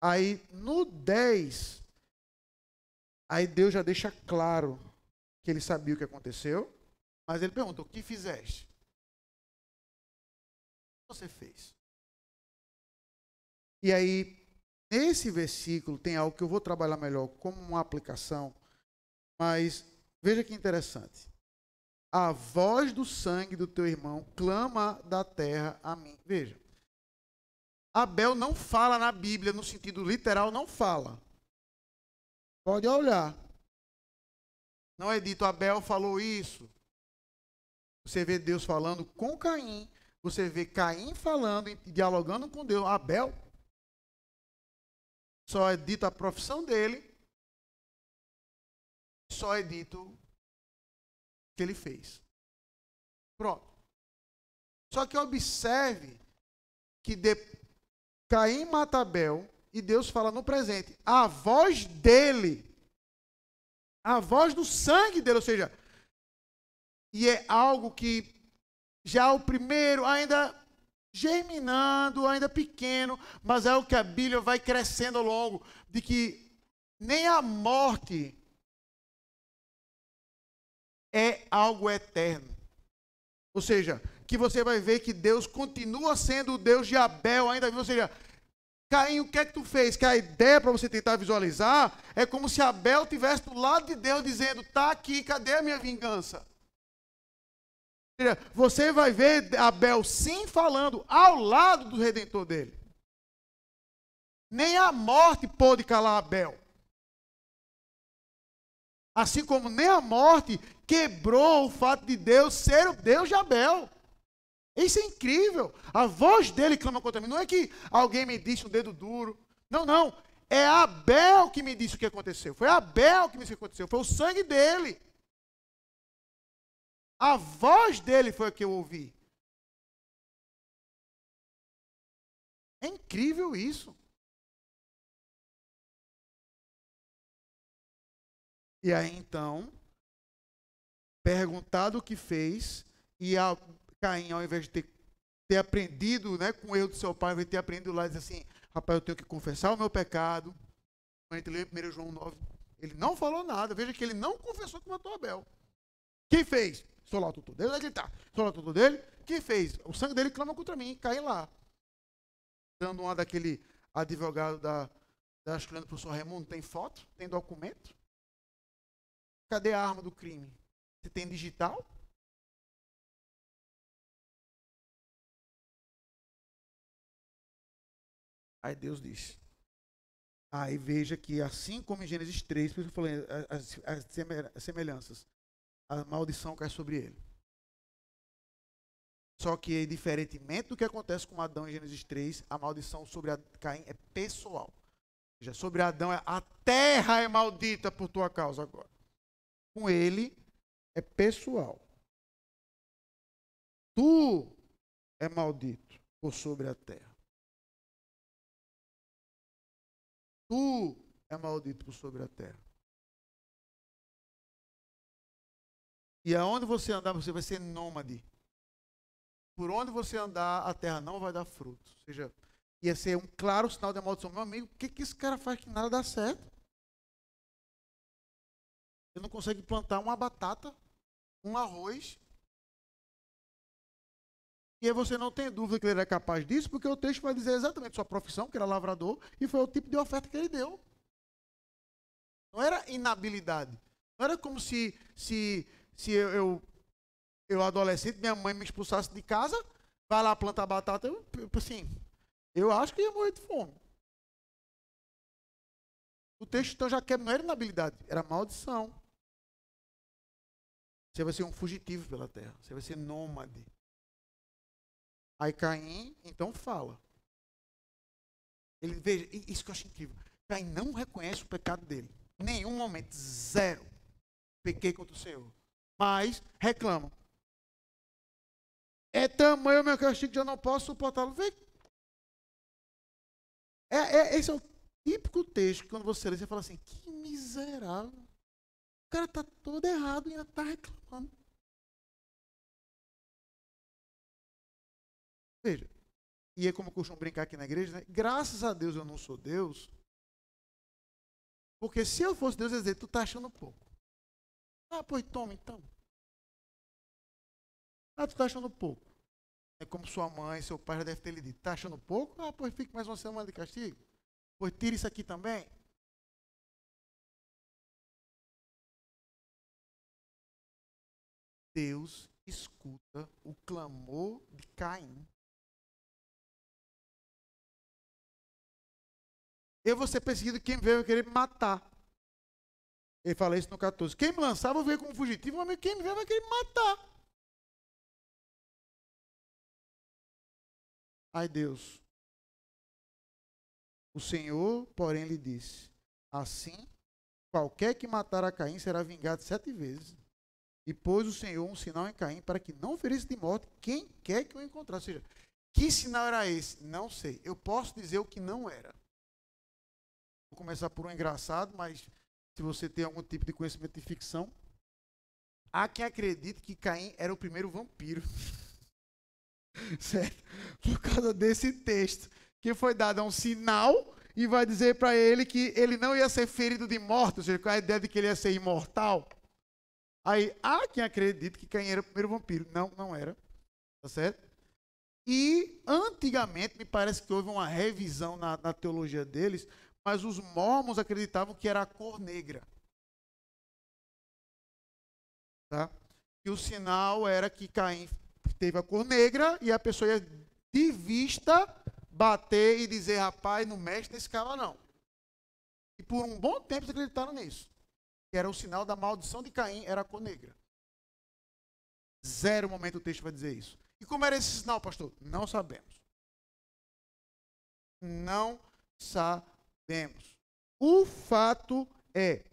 Aí no 10, aí Deus já deixa claro que ele sabia o que aconteceu, mas ele pergunta, o que fizeste? O que você fez? E aí, nesse versículo, tem algo que eu vou trabalhar melhor como uma aplicação, mas veja que interessante. A voz do sangue do teu irmão clama da terra a mim. Veja, Abel não fala na Bíblia, no sentido literal, não fala. Pode olhar. Não é dito, Abel falou isso. Você vê Deus falando com Caim, você vê Caim falando e dialogando com Deus. Abel, só é dito a profissão dele, só é dito o que ele fez. Pronto. Só que observe que Caim mata Abel e Deus fala no presente. A voz dele, a voz do sangue dele, ou seja, e é algo que já o primeiro ainda germinando, ainda pequeno, mas é o que a Bíblia vai crescendo ao longo, de que nem a morte é algo eterno. Ou seja, que você vai ver que Deus continua sendo o Deus de Abel ainda vivo. Ou seja, Caim, o que é que tu fez? Que a ideia para você tentar visualizar é como se Abel estivesse do lado de Deus dizendo, tá aqui, cadê a minha vingança? Ou seja, você vai ver Abel sim falando ao lado do Redentor dele. Nem a morte pôde calar Abel. Assim como nem a morte quebrou o fato de Deus ser o Deus de Abel. Isso é incrível. A voz dele clama contra mim. Não é que alguém me disse um dedo duro. Não, não. É Abel que me disse o que aconteceu. Foi Abel que me disse o que aconteceu. Foi o sangue dele. A voz dele foi a que eu ouvi. É incrível isso. E aí então, perguntado o que fez, e Caim, ao invés de ter aprendido, né, com o erro do seu pai, ao invés de ter aprendido lá, diz assim, rapaz, eu tenho que confessar o meu pecado. Quando a gente lê 1 João 9, ele não falou nada. Veja que ele não confessou que matou Abel. Quem fez? Sou lá o tutor dele, onde é que ele está? Sou lá o tutor dele. Quem fez? O sangue dele clama contra mim, Caim lá. Dando uma daquele advogado da escolha do professor Raimundo, tem foto? Tem documento? Cadê a arma do crime? Você tem digital? Aí Deus diz. Aí veja que assim como em Gênesis 3, por isso eu falei as semelhanças, a maldição cai sobre ele. Só que, diferentemente do que acontece com Adão em Gênesis 3, a maldição sobre Caim é pessoal. Ou seja, sobre Adão, a terra é maldita por tua causa agora. Com ele, é pessoal. Tu é maldito por sobre a terra. Tu é maldito por sobre a terra. E aonde você andar, você vai ser nômade. Por onde você andar, a terra não vai dar fruto. Ou seja, ia ser um claro sinal de maldição. Meu amigo, o que esse cara faz que nada dá certo? Ele não consegue plantar uma batata, um arroz. E aí você não tem dúvida que ele era capaz disso, porque o texto vai dizer exatamente sua profissão, que era lavrador, e foi o tipo de oferta que ele deu. Não era inabilidade. Não era como se eu adolescente, minha mãe me expulsasse de casa, vai lá plantar batata, assim, eu acho que ia morrer de fome. O texto então já quebra, não era inabilidade, era maldição. Você vai ser um fugitivo pela terra, você vai ser nômade. Aí Caim, então, fala. Ele, veja, isso que eu acho incrível. Caim não reconhece o pecado dele. Em nenhum momento, zero. Pequei contra o Senhor. Mas reclama. É tamanho o meu castigo que eu não posso suportá-lo. Esse é o típico texto que quando você lê, você fala assim, que miserável. O cara está todo errado e ainda está reclamando. Veja, e é como eu costumo brincar aqui na igreja, né? Graças a Deus eu não sou Deus, porque se eu fosse Deus, eu ia dizer, tu está achando pouco. Ah, pois toma então. Ah, tu está achando pouco. É como sua mãe, seu pai já deve ter lhe dito, está achando pouco? Ah, pois fique mais uma semana de castigo. Pois tira isso aqui também. Deus escuta o clamor de Caim. Eu vou ser perseguido, quem veio querer me matar. Ele fala isso no 14. Quem me lançar, vou ver como fugitivo, mas quem me vê vai querer me matar. Ai, Deus. O Senhor, porém, lhe disse, assim, qualquer que matar a Caim será vingado 7 vezes. E pôs o Senhor um sinal em Caim para que não ferisse de morte quem quer que o encontrasse. Ou seja, que sinal era esse? Não sei. Eu posso dizer o que não era. Vou começar por um engraçado, mas se você tem algum tipo de conhecimento de ficção, há quem acredite que Caim era o primeiro vampiro. Certo? Por causa desse texto, que foi dado um sinal e vai dizer para ele que ele não ia ser ferido de morte, ou seja, com a ideia de que ele ia ser imortal. Aí, há quem acredite que Caim era o primeiro vampiro. Não, não era. Tá certo? E, antigamente, me parece que houve uma revisão na teologia deles, mas os mormons acreditavam que era a cor negra. Tá? E o sinal era que Caim teve a cor negra e a pessoa ia de vista bater e dizer, rapaz, não mexe nesse cara não. E por um bom tempo eles acreditaram nisso. Que era o sinal da maldição de Caim, era a cor negra. Zero momento o texto vai dizer isso. E como era esse sinal, pastor? Não sabemos. Não sabemos. O fato é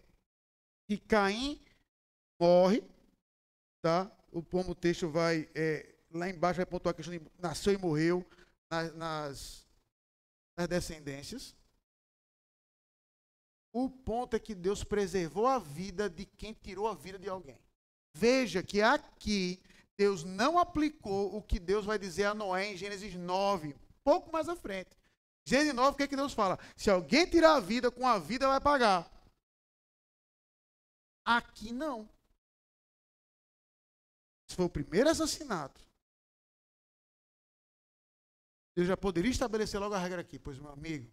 que Caim morre, tá? Como o texto vai, lá embaixo vai pontuar a questão de nasceu e morreu nas descendências. O ponto é que Deus preservou a vida de quem tirou a vida de alguém. Veja que aqui Deus não aplicou o que Deus vai dizer a Noé em Gênesis 9, pouco mais à frente. Gênesis 9, o que é que Deus fala? Se alguém tirar a vida, com a vida vai pagar. Aqui não. Se foi o primeiro assassinato, Deus já poderia estabelecer logo a regra aqui. Pois, meu amigo,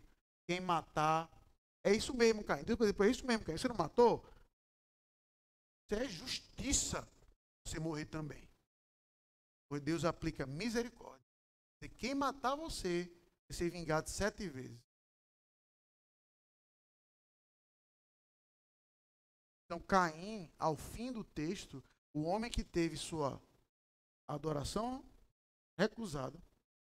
quem matar, é isso mesmo, Caim. Deus é isso mesmo, Caim. Você não matou? Isso é justiça você morrer também. Pois Deus aplica misericórdia. Se quem matar você, vai ser vingado 7 vezes. Então, Caim, ao fim do texto, o homem que teve sua adoração recusada,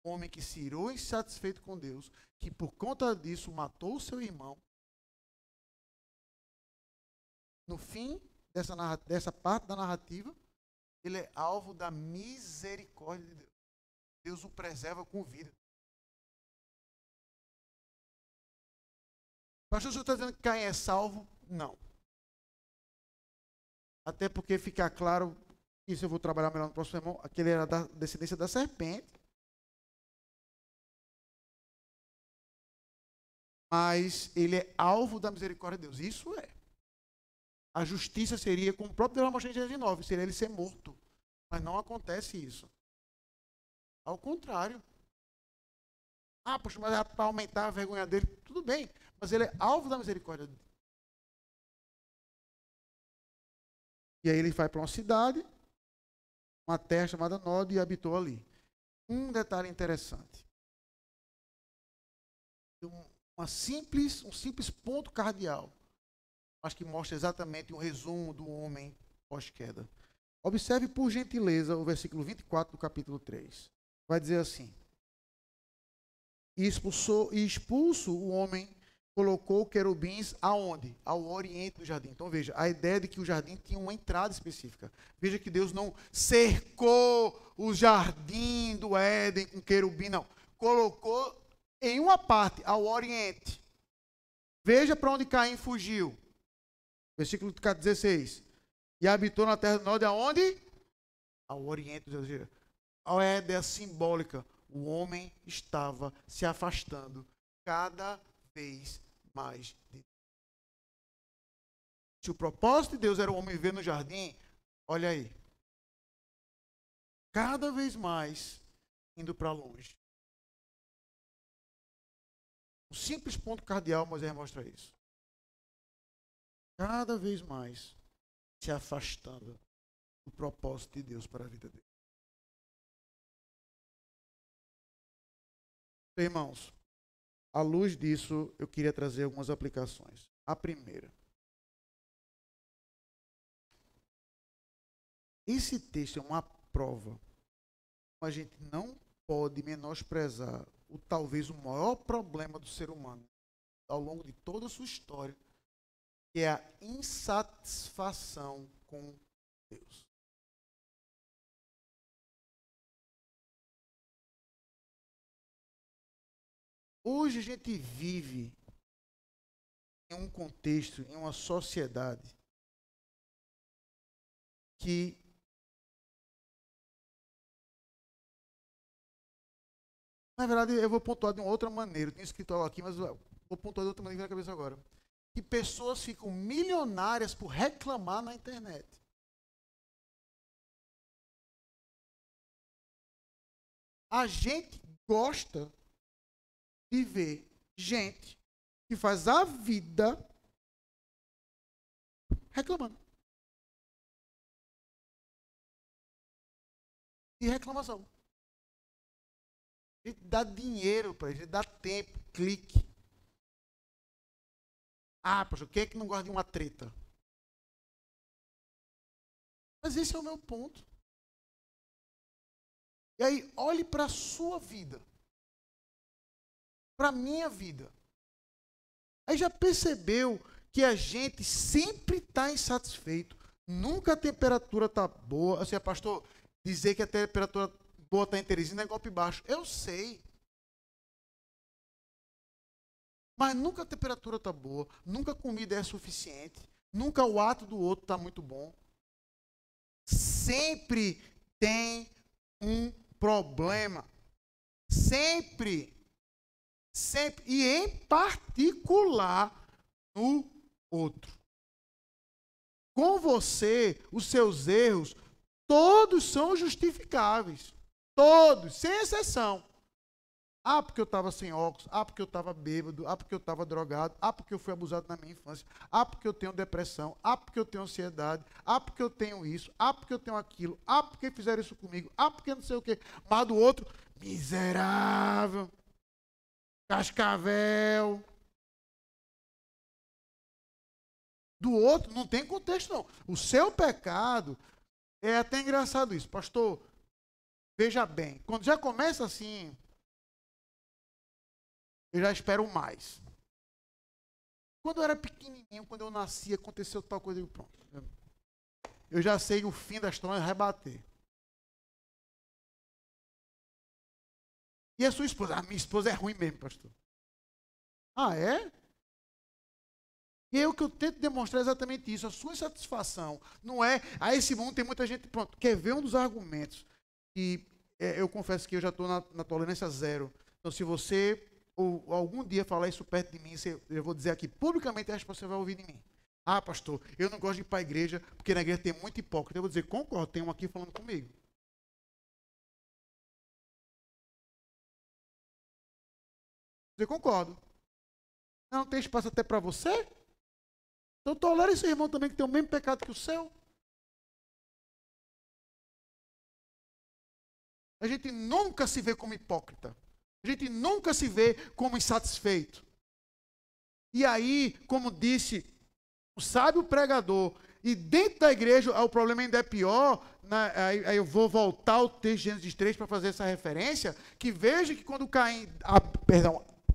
o homem que se irou insatisfeito com Deus, que por conta disso matou o seu irmão, no fim dessa parte da narrativa, ele é alvo da misericórdia de Deus. Deus o preserva com vida. Pastor, o senhor está dizendo que Caim é salvo? Não. Até porque ficar claro, isso eu vou trabalhar melhor no próximo sermão, que ele era da descendência da serpente. Mas ele é alvo da misericórdia de Deus. Isso é. A justiça seria, como o próprio Deus mostrou em Gênesis 9, seria ele ser morto. Mas não acontece isso. Ao contrário. Ah, poxa, mas é para aumentar a vergonha dele. Tudo bem, mas ele é alvo da misericórdia de Deus. E aí ele vai para uma cidade, uma terra chamada Nod, e habitou ali. Um detalhe interessante. Um simples ponto cardeal, mas que mostra exatamente um resumo do homem pós-queda. Observe, por gentileza, o versículo 24 do capítulo 3. Vai dizer assim: E expulso o homem, colocou querubins aonde? Ao oriente do jardim. Então veja, a ideia de que o jardim tinha uma entrada específica. Veja que Deus não cercou o jardim do Éden com querubim, não. Colocou em uma parte, ao oriente. Veja para onde Caim fugiu. Versículo 16. E habitou na terra do norte, aonde? Ao oriente. A ideia simbólica. O homem estava se afastando cada vez mais de Deus. Se o propósito de Deus era o homem viver no jardim, olha aí. Cada vez mais indo para longe. Um simples ponto cardeal, Moisés mostra isso. Cada vez mais se afastando do propósito de Deus para a vida dele. Irmãos, à luz disso, eu queria trazer algumas aplicações. A primeira. Esse texto é uma prova. A gente não pode menosprezar talvez o maior problema do ser humano ao longo de toda a sua história, que é a insatisfação com Deus. Hoje a gente vive em um contexto, em uma sociedade que na verdade, eu vou pontuar de uma outra maneira. Eu tinha escrito algo aqui, mas vou pontuar de outra maneira na cabeça agora. Que pessoas ficam milionárias por reclamar na internet. A gente gosta de ver gente que faz a vida reclamando. E reclamação. A gente dá dinheiro para eles, a gente dá tempo, clique. Ah, poxa, quem é que não gosta de uma treta? Mas esse é o meu ponto. E aí, olhe para a sua vida. Para a minha vida. Aí já percebeu que a gente sempre está insatisfeito. Nunca a temperatura está boa. Assim, pastor, dizer que a temperatura boa está em Teresina é golpe baixo. Eu sei. Mas nunca a temperatura está boa. Nunca a comida é suficiente. Nunca o ato do outro está muito bom. Sempre tem um problema. Sempre. Sempre. E em particular no outro. Com você, os seus erros, todos são justificáveis. Todos, sem exceção. Ah, porque eu estava sem óculos. Ah, porque eu estava bêbado. Ah, porque eu estava drogado. Ah, porque eu fui abusado na minha infância. Ah, porque eu tenho depressão. Ah, porque eu tenho ansiedade. Ah, porque eu tenho isso. Ah, porque eu tenho aquilo. Ah, porque fizeram isso comigo. Ah, porque não sei o quê. Mas do outro, miserável. Cascavel. Do outro, não tem contexto, não. O seu pecado, é até engraçado isso. Pastor, veja bem, quando já começa assim, eu já espero mais. Quando eu era pequenininho, quando eu nasci, aconteceu tal coisa, eu pronto. Eu já sei o fim da história, rebater. E a sua esposa? A minha esposa é ruim mesmo, pastor. Ah, é? E é o que eu tento demonstrar exatamente isso. A sua insatisfação não é... A esse mundo tem muita gente... Pronto, quer ver um dos argumentos? E eu confesso que eu já estou na tolerância zero. Então, se você ou algum dia falar isso perto de mim, eu vou dizer aqui publicamente, acho que você vai ouvir de mim. Ah, pastor, eu não gosto de ir para a igreja, porque na igreja tem muito hipócrita. Eu vou dizer, concordo, tem um aqui falando comigo. Você concorda? Não tem espaço até para você? Então tolera esse irmão também que tem o mesmo pecado que o seu. A gente nunca se vê como hipócrita. A gente nunca se vê como insatisfeito. E aí, como disse o sábio pregador, e dentro da igreja o problema ainda é pior, aí eu vou voltar ao texto de Gênesis 3 para fazer essa referência, que veja que quando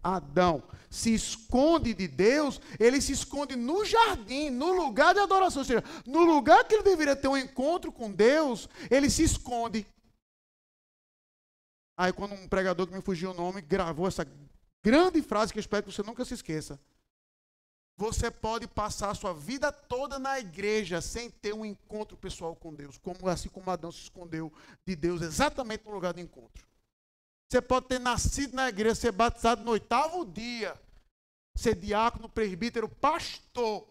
Adão se esconde de Deus, ele se esconde no jardim, no lugar de adoração, ou seja, no lugar que ele deveria ter um encontro com Deus, ele se esconde. Aí quando um pregador que me fugiu o nome, gravou essa grande frase que eu espero que você nunca se esqueça. Você pode passar a sua vida toda na igreja sem ter um encontro pessoal com Deus, assim como Adão se escondeu de Deus exatamente no lugar do encontro. Você pode ter nascido na igreja, ser batizado no 8º dia, ser diácono, presbítero, pastor,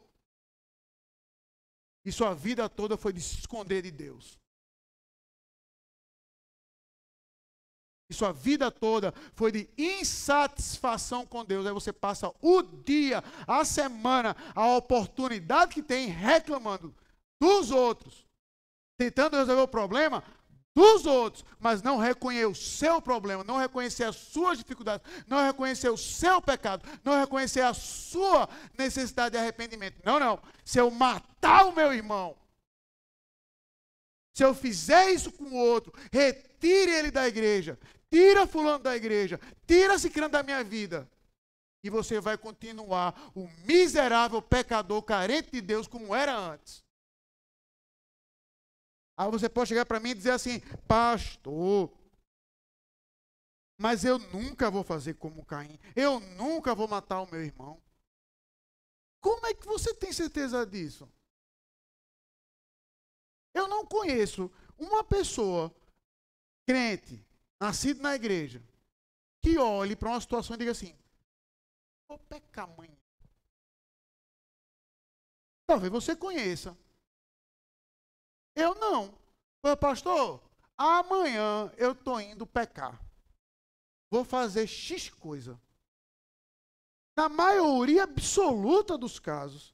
e sua vida toda foi de se esconder de Deus. E sua vida toda foi de insatisfação com Deus. Aí você passa o dia, a semana, a oportunidade que tem reclamando dos outros, tentando resolver o problema dos outros, mas não reconhecer o seu problema, não reconhecer as suas dificuldades, não reconhecer o seu pecado, não reconhecer a sua necessidade de arrependimento. Não. Se eu matar o meu irmão, se eu fizer isso com o outro, retire ele da igreja, tira fulano da igreja, tira ciclano da minha vida. E você vai continuar o miserável pecador carente de Deus como era antes. Aí você pode chegar para mim e dizer assim, pastor, mas eu nunca vou fazer como Caim, eu nunca vou matar o meu irmão. Como é que você tem certeza disso? Eu não conheço uma pessoa crente, nascido na igreja, que olhe para uma situação e diga assim, vou pecar amanhã. Talvez você conheça. Eu não. Pastor, amanhã eu estou indo pecar. Vou fazer X coisa. Na maioria absoluta dos casos,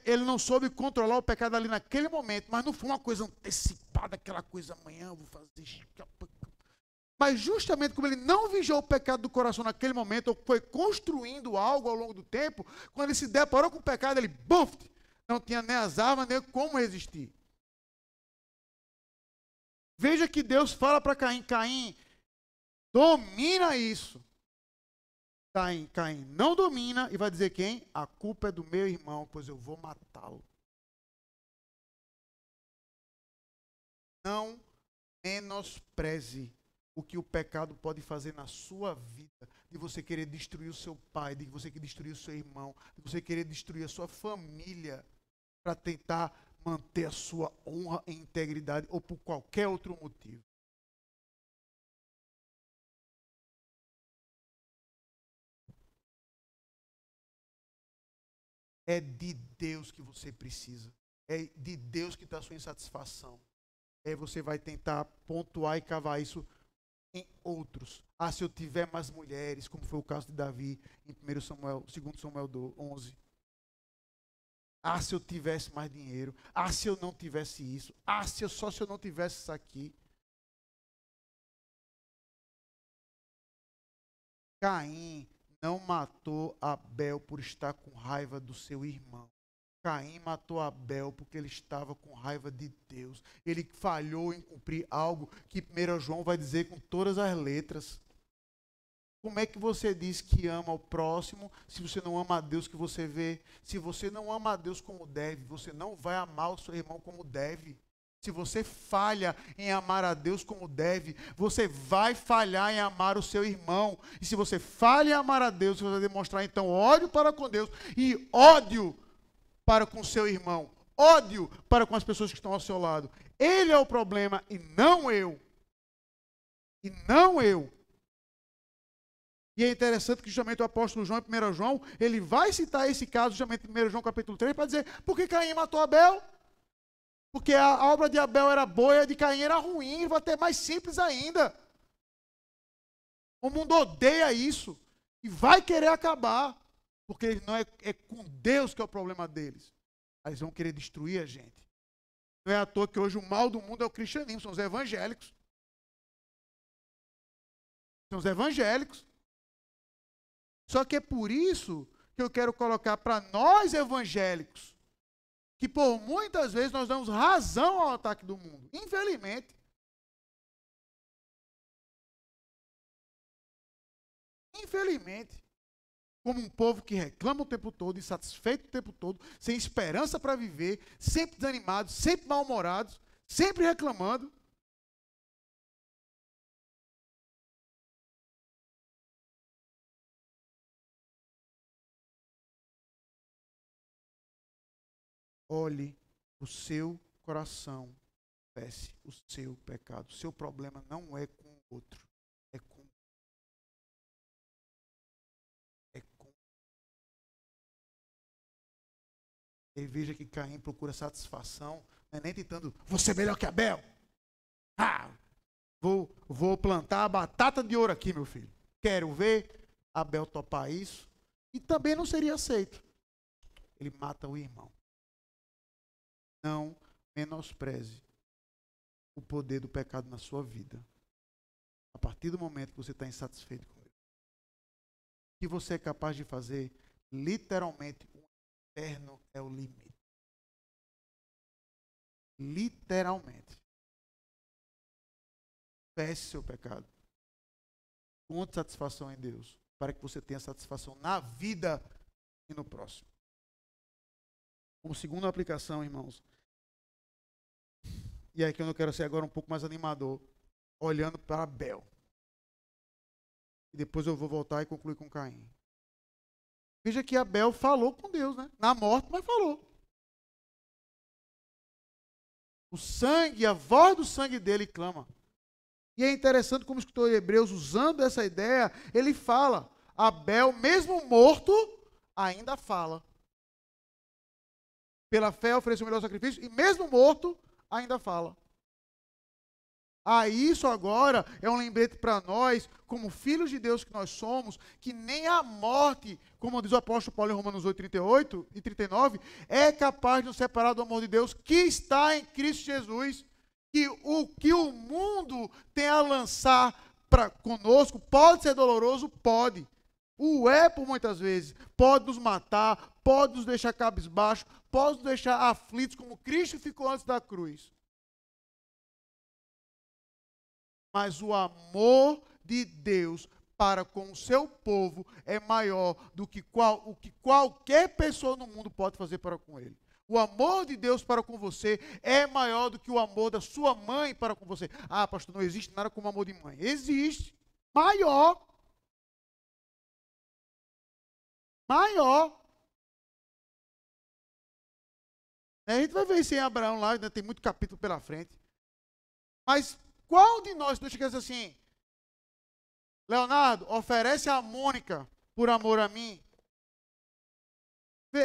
ele não soube controlar o pecado ali naquele momento, mas não foi uma coisa antecipada, aquela coisa amanhã eu vou fazer. Mas justamente como ele não vigiou o pecado do coração naquele momento, ou foi construindo algo ao longo do tempo, quando ele se deparou com o pecado, ele, buf, não tinha nem as armas, nem como resistir. Veja que Deus fala para Caim, domina isso. Caim não domina e vai dizer quem? A culpa é do meu irmão, pois eu vou matá-lo. Não menospreze o que o pecado pode fazer na sua vida, de você querer destruir o seu pai, de você querer destruir o seu irmão, de você querer destruir a sua família, para tentar manter a sua honra e integridade, ou por qualquer outro motivo. É de Deus que você precisa. É de Deus que está a sua insatisfação. Aí você vai tentar pontuar e cavar isso em outros. Se eu tiver mais mulheres, como foi o caso de Davi em 2 Samuel 11. Se eu tivesse mais dinheiro. Se eu não tivesse isso. Se eu não tivesse isso aqui. Caim não matou Abel por estar com raiva do seu irmão. Caim matou Abel porque ele estava com raiva de Deus. Ele falhou em cumprir algo que 1 João vai dizer com todas as letras. Como é que você diz que ama o próximo se você não ama a Deus que você vê? Se você não ama a Deus como deve, você não vai amar o seu irmão como deve. Se você falha em amar a Deus como deve, você vai falhar em amar o seu irmão. E se você falha em amar a Deus, você vai demonstrar então ódio para com Deus e ódio para com seu irmão, ódio para com as pessoas que estão ao seu lado. Ele é o problema e não eu. E não eu. E é interessante que justamente o apóstolo João, em 1 João, ele vai citar esse caso, justamente em 1 João capítulo 3, para dizer, por que Caim matou Abel? Porque a obra de Abel era boa e a de Caim era ruim, vai ter mais simples ainda. O mundo odeia isso. E vai querer acabar. Porque não é com Deus que é o problema deles. Eles vão querer destruir a gente. Não é à toa que hoje o mal do mundo é o cristianismo, são os evangélicos. São os evangélicos. Só que é por isso que eu quero colocar para nós evangélicos, que por muitas vezes nós damos razão ao ataque do mundo. Infelizmente. Infelizmente. Como um povo que reclama o tempo todo, insatisfeito o tempo todo, sem esperança para viver, sempre desanimado, sempre mal-humorados, sempre reclamando. Olhe o seu coração, confesse o seu pecado. O seu problema não é com o outro, é com E veja que Caim procura satisfação, não é nem tentando, vou ser melhor que Abel. Ah, vou plantar a batata de ouro aqui, meu filho. Quero ver Abel topar isso. E também não seria aceito. Ele mata o irmão. Não menospreze o poder do pecado na sua vida. A partir do momento que você está insatisfeito com ele. O que você é capaz de fazer, literalmente, eterno é o limite. Literalmente. Confesse seu pecado. Conte satisfação em Deus, para que você tenha satisfação na vida e no próximo. Como segunda aplicação, irmãos. E aí que eu quero ser agora um pouco mais animador, olhando para Abel. E depois eu vou voltar e concluir com Caim. Veja que Abel falou com Deus, né? Na morte, mas falou. O sangue, a voz do sangue dele clama. E é interessante como o escritor de Hebreus, usando essa ideia, ele fala, Abel, mesmo morto, ainda fala. Pela fé ofereceu o melhor sacrifício, e mesmo morto, ainda fala. Isso agora é um lembrete para nós, como filhos de Deus que nós somos, que nem a morte, como diz o apóstolo Paulo em Romanos 8, 38 e 39, é capaz de nos separar do amor de Deus que está em Cristo Jesus. Que o que o mundo tem a lançar conosco pode ser doloroso? Pode. O por muitas vezes, pode nos matar, pode nos deixar cabisbaixo, pode nos deixar aflitos, como Cristo ficou antes da cruz. Mas o amor de Deus para com o seu povo é maior do que o que qualquer pessoa no mundo pode fazer para com ele. O amor de Deus para com você é maior do que o amor da sua mãe para com você. Ah, pastor, não existe nada como amor de mãe. Existe. Maior. Maior. A gente vai ver isso em Abraão lá, ainda tem muito capítulo pela frente. Mas qual de nós não chega assim, Leonardo, oferece a Mônica por amor a mim?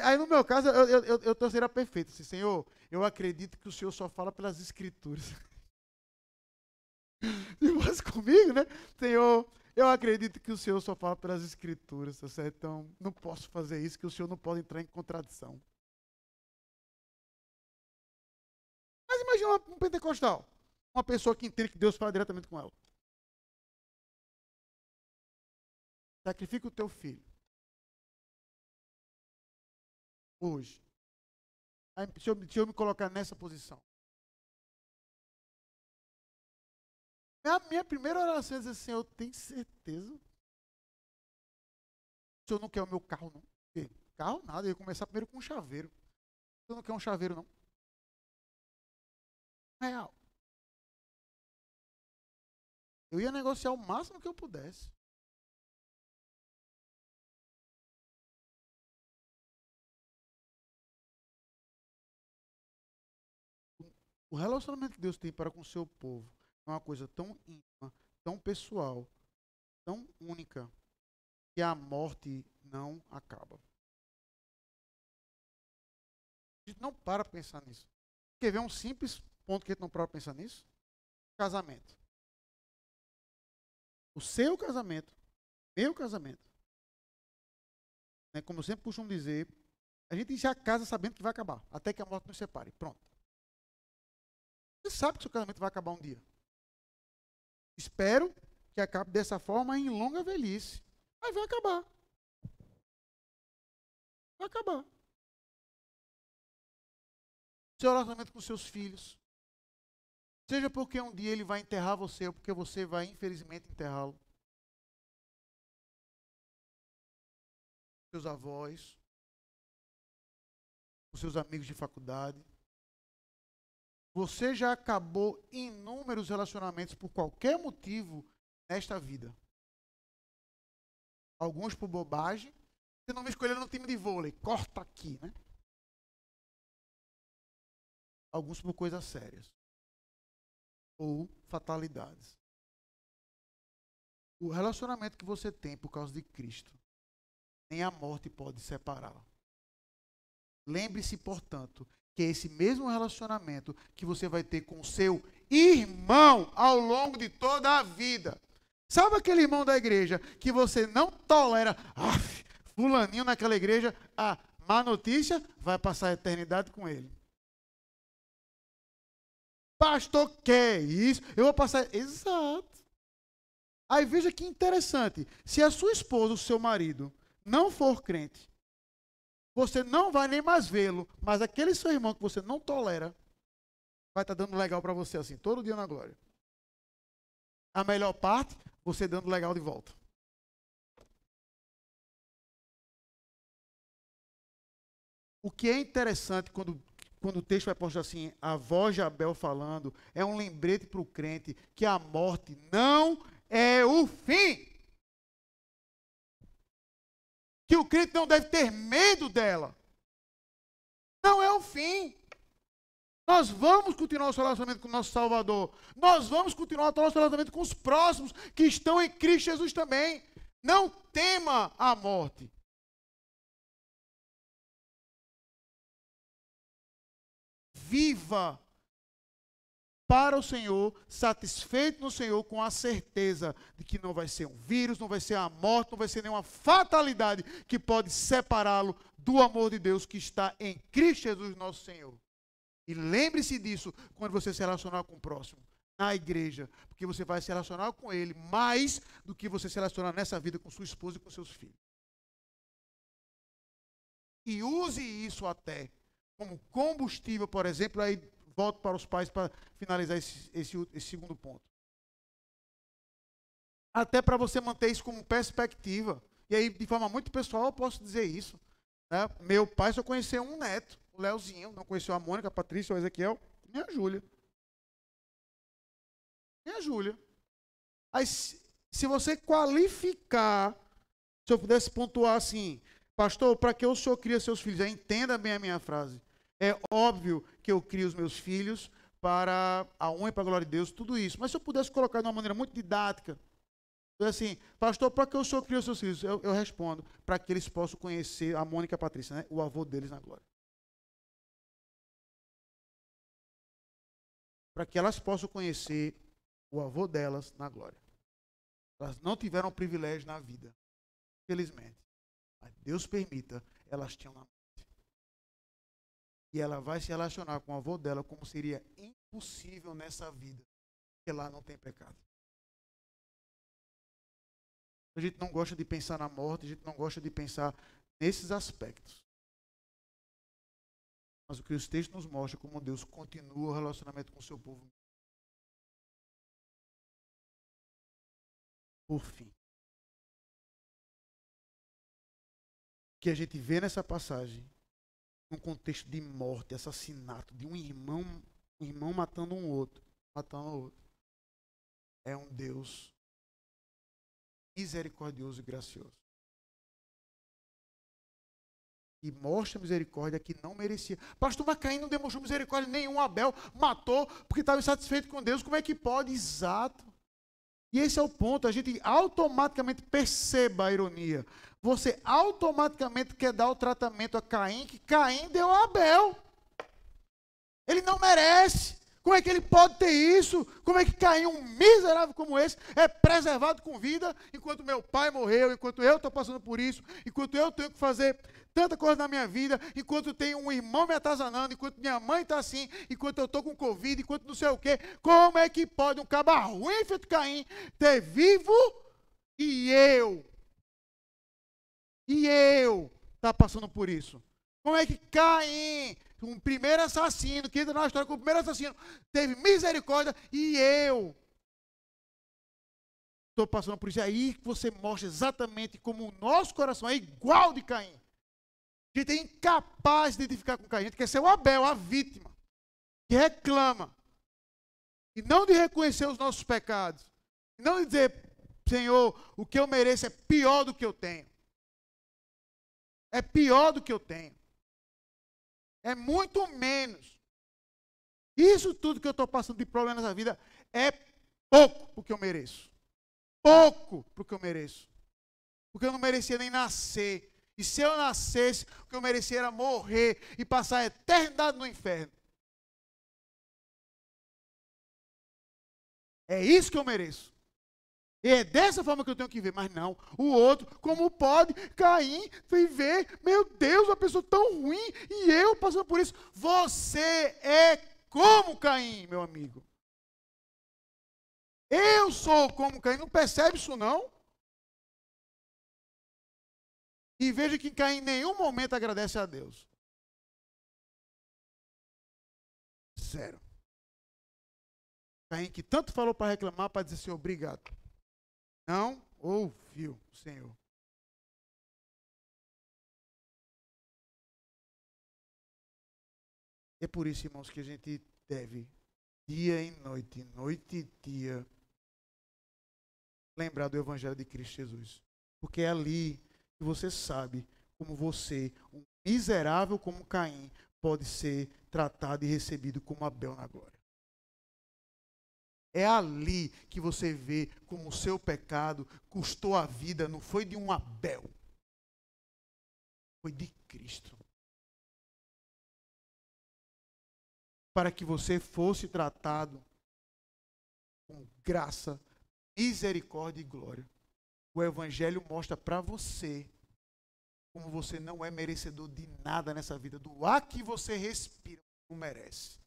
Aí no meu caso, eu torceria perfeito. Assim, Senhor, eu acredito que o Senhor só fala pelas Escrituras. E você comigo, né? Senhor, eu acredito que o Senhor só fala pelas Escrituras, tá certo? Então, não posso fazer isso, que o Senhor não pode entrar em contradição. Mas imagina um pentecostal. Uma pessoa que entende que Deus fala diretamente com ela. Sacrifica o teu filho. Hoje. Aí, deixa eu me colocar nessa posição. A minha primeira oração é dizer, Senhor, eu tenho certeza? O Senhor não quer o meu carro, não? Porque carro nada, eu ia começar primeiro com um chaveiro. O Senhor não quer um chaveiro, não? Real. Eu ia negociar o máximo que eu pudesse. O relacionamento que Deus tem para com o seu povo é uma coisa tão íntima, tão pessoal, tão única, que a morte não acaba. A gente não para pensar nisso. Quer ver um simples ponto que a gente não para pensar nisso? Casamento. O seu casamento, meu casamento, né, como eu sempre costumo dizer, a gente já casa sabendo que vai acabar, até que a morte nos separe. Pronto. Você sabe que seu casamento vai acabar um dia. Espero que acabe dessa forma em longa velhice. Mas vai acabar. Vai acabar. Seu relacionamento com seus filhos. Seja porque um dia ele vai enterrar você, ou porque você vai, infelizmente, enterrá-lo. Seus avós. Os seus amigos de faculdade. Você já acabou inúmeros relacionamentos por qualquer motivo nesta vida. Alguns por bobagem. Você não me escolheu no time de vôlei. Corta aqui, né? Alguns por coisas sérias. Ou fatalidades. O relacionamento que você tem por causa de Cristo, nem a morte pode separá-lo. Lembre-se, portanto, que é esse mesmo relacionamento que você vai ter com o seu irmão ao longo de toda a vida. Sabe aquele irmão da igreja que você não tolera? Fulaninho naquela igreja, a má notícia, vai passar a eternidade com ele. Pastor, quer isso? Eu vou passar... Exato. Aí veja que interessante. Se a sua esposa, o seu marido, não for crente, você não vai nem mais vê-lo, mas aquele seu irmão que você não tolera, vai estar dando legal para você assim, todo dia na glória. A melhor parte, você dando legal de volta. O que é interessante quando o texto vai postar assim, a voz de Abel falando, é um lembrete para o crente que a morte não é o fim. Que o crente não deve ter medo dela. Não é o fim. Nós vamos continuar o nosso relacionamento com o nosso Salvador. Nós vamos continuar o nosso relacionamento com os próximos que estão em Cristo Jesus também. Não tema a morte. Viva para o Senhor, satisfeito no Senhor, com a certeza de que não vai ser um vírus, não vai ser a morte, não vai ser nenhuma fatalidade que pode separá-lo do amor de Deus que está em Cristo Jesus nosso Senhor. E lembre-se disso quando você se relacionar com o próximo, na igreja, porque você vai se relacionar com ele mais do que você se relacionar nessa vida com sua esposa e com seus filhos. E use isso até como combustível, por exemplo, aí volto para os pais para finalizar esse segundo ponto. Até para você manter isso como perspectiva. E aí, de forma muito pessoal, eu posso dizer isso. Né? Meu pai só conheceu um neto, o Leozinho. Não conheceu a Mônica, a Patrícia, o Ezequiel, nem a Júlia. Nem a Júlia. Aí, se você qualificar, se eu pudesse pontuar assim, pastor, para que o senhor cria seus filhos? Aí, entenda bem a minha frase. É óbvio que eu crio os meus filhos para a honra e para a glória de Deus, tudo isso. Mas se eu pudesse colocar de uma maneira muito didática, assim, pastor, para que o senhor cria os seus filhos? Eu respondo, para que eles possam conhecer a Mônica e a Patrícia, né? O avô deles na glória. Para que elas possam conhecer o avô delas na glória. Elas não tiveram privilégio na vida, felizmente. Mas Deus permita, elas tinham na morte. E ela vai se relacionar com o avô dela como seria impossível nessa vida, porque lá não tem pecado. A gente não gosta de pensar na morte, a gente não gosta de pensar nesses aspectos. Mas o que os textos nos mostram é como Deus continua o relacionamento com o seu povo. Por fim. O que a gente vê nessa passagem, num contexto de morte, assassinato, de um irmão matando um outro, é um Deus misericordioso e gracioso. E mostra misericórdia que não merecia. Pastor, mas Caim não demonstrou misericórdia nenhum. Abel matou porque estava insatisfeito com Deus. Como é que pode? Exato. E esse é o ponto. A gente automaticamente perceba a ironia. Você automaticamente quer dar o tratamento a Caim que Caim deu a Abel. Ele não merece. Como é que ele pode ter isso? Como é que Caim, um miserável como esse, é preservado com vida, enquanto meu pai morreu, enquanto eu estou passando por isso, enquanto eu tenho que fazer tanta coisa na minha vida, enquanto tenho um irmão me atazanando, enquanto minha mãe está assim, enquanto eu estou com Covid, enquanto não sei o quê. Como é que pode um caba ruim feito Caim ter vivo e eu tá passando por isso? Como é que Caim, um primeiro assassino, que entra na história como o primeiro assassino, teve misericórdia e eu estou passando por isso? É aí que você mostra exatamente como o nosso coração é igual de Caim. A gente é incapaz de identificar com Caim. A gente quer ser o Abel, a vítima, que reclama. E não de reconhecer os nossos pecados. E não de dizer, Senhor, o que eu mereço é pior do que eu tenho. É pior do que eu tenho. É muito menos. Isso tudo que eu estou passando de problema nessa vida é pouco para o que eu mereço. Pouco para o que eu mereço. Porque eu não merecia nem nascer. E se eu nascesse, o que eu merecia era morrer e passar a eternidade no inferno. É isso que eu mereço. E é dessa forma que eu tenho que ver. Mas não, o outro, como pode Caim viver, meu Deus, uma pessoa tão ruim, e eu passando por isso. Você é como Caim, meu amigo. Eu sou como Caim, não percebe isso não? E veja que Caim em nenhum momento agradece a Deus. Zero. Caim que tanto falou para reclamar, para dizer assim, obrigado. Não ouviu o Senhor. É por isso, irmãos, que a gente deve, dia e noite dia, lembrar do Evangelho de Cristo Jesus. Porque é ali que você sabe como você, um miserável como Caim, pode ser tratado e recebido como Abel na glória. É ali que você vê como o seu pecado custou a vida, não foi de um Abel, foi de Cristo. Para que você fosse tratado com graça, misericórdia e glória. O Evangelho mostra para você como você não é merecedor de nada nessa vida. Do ar que você respira, não merece.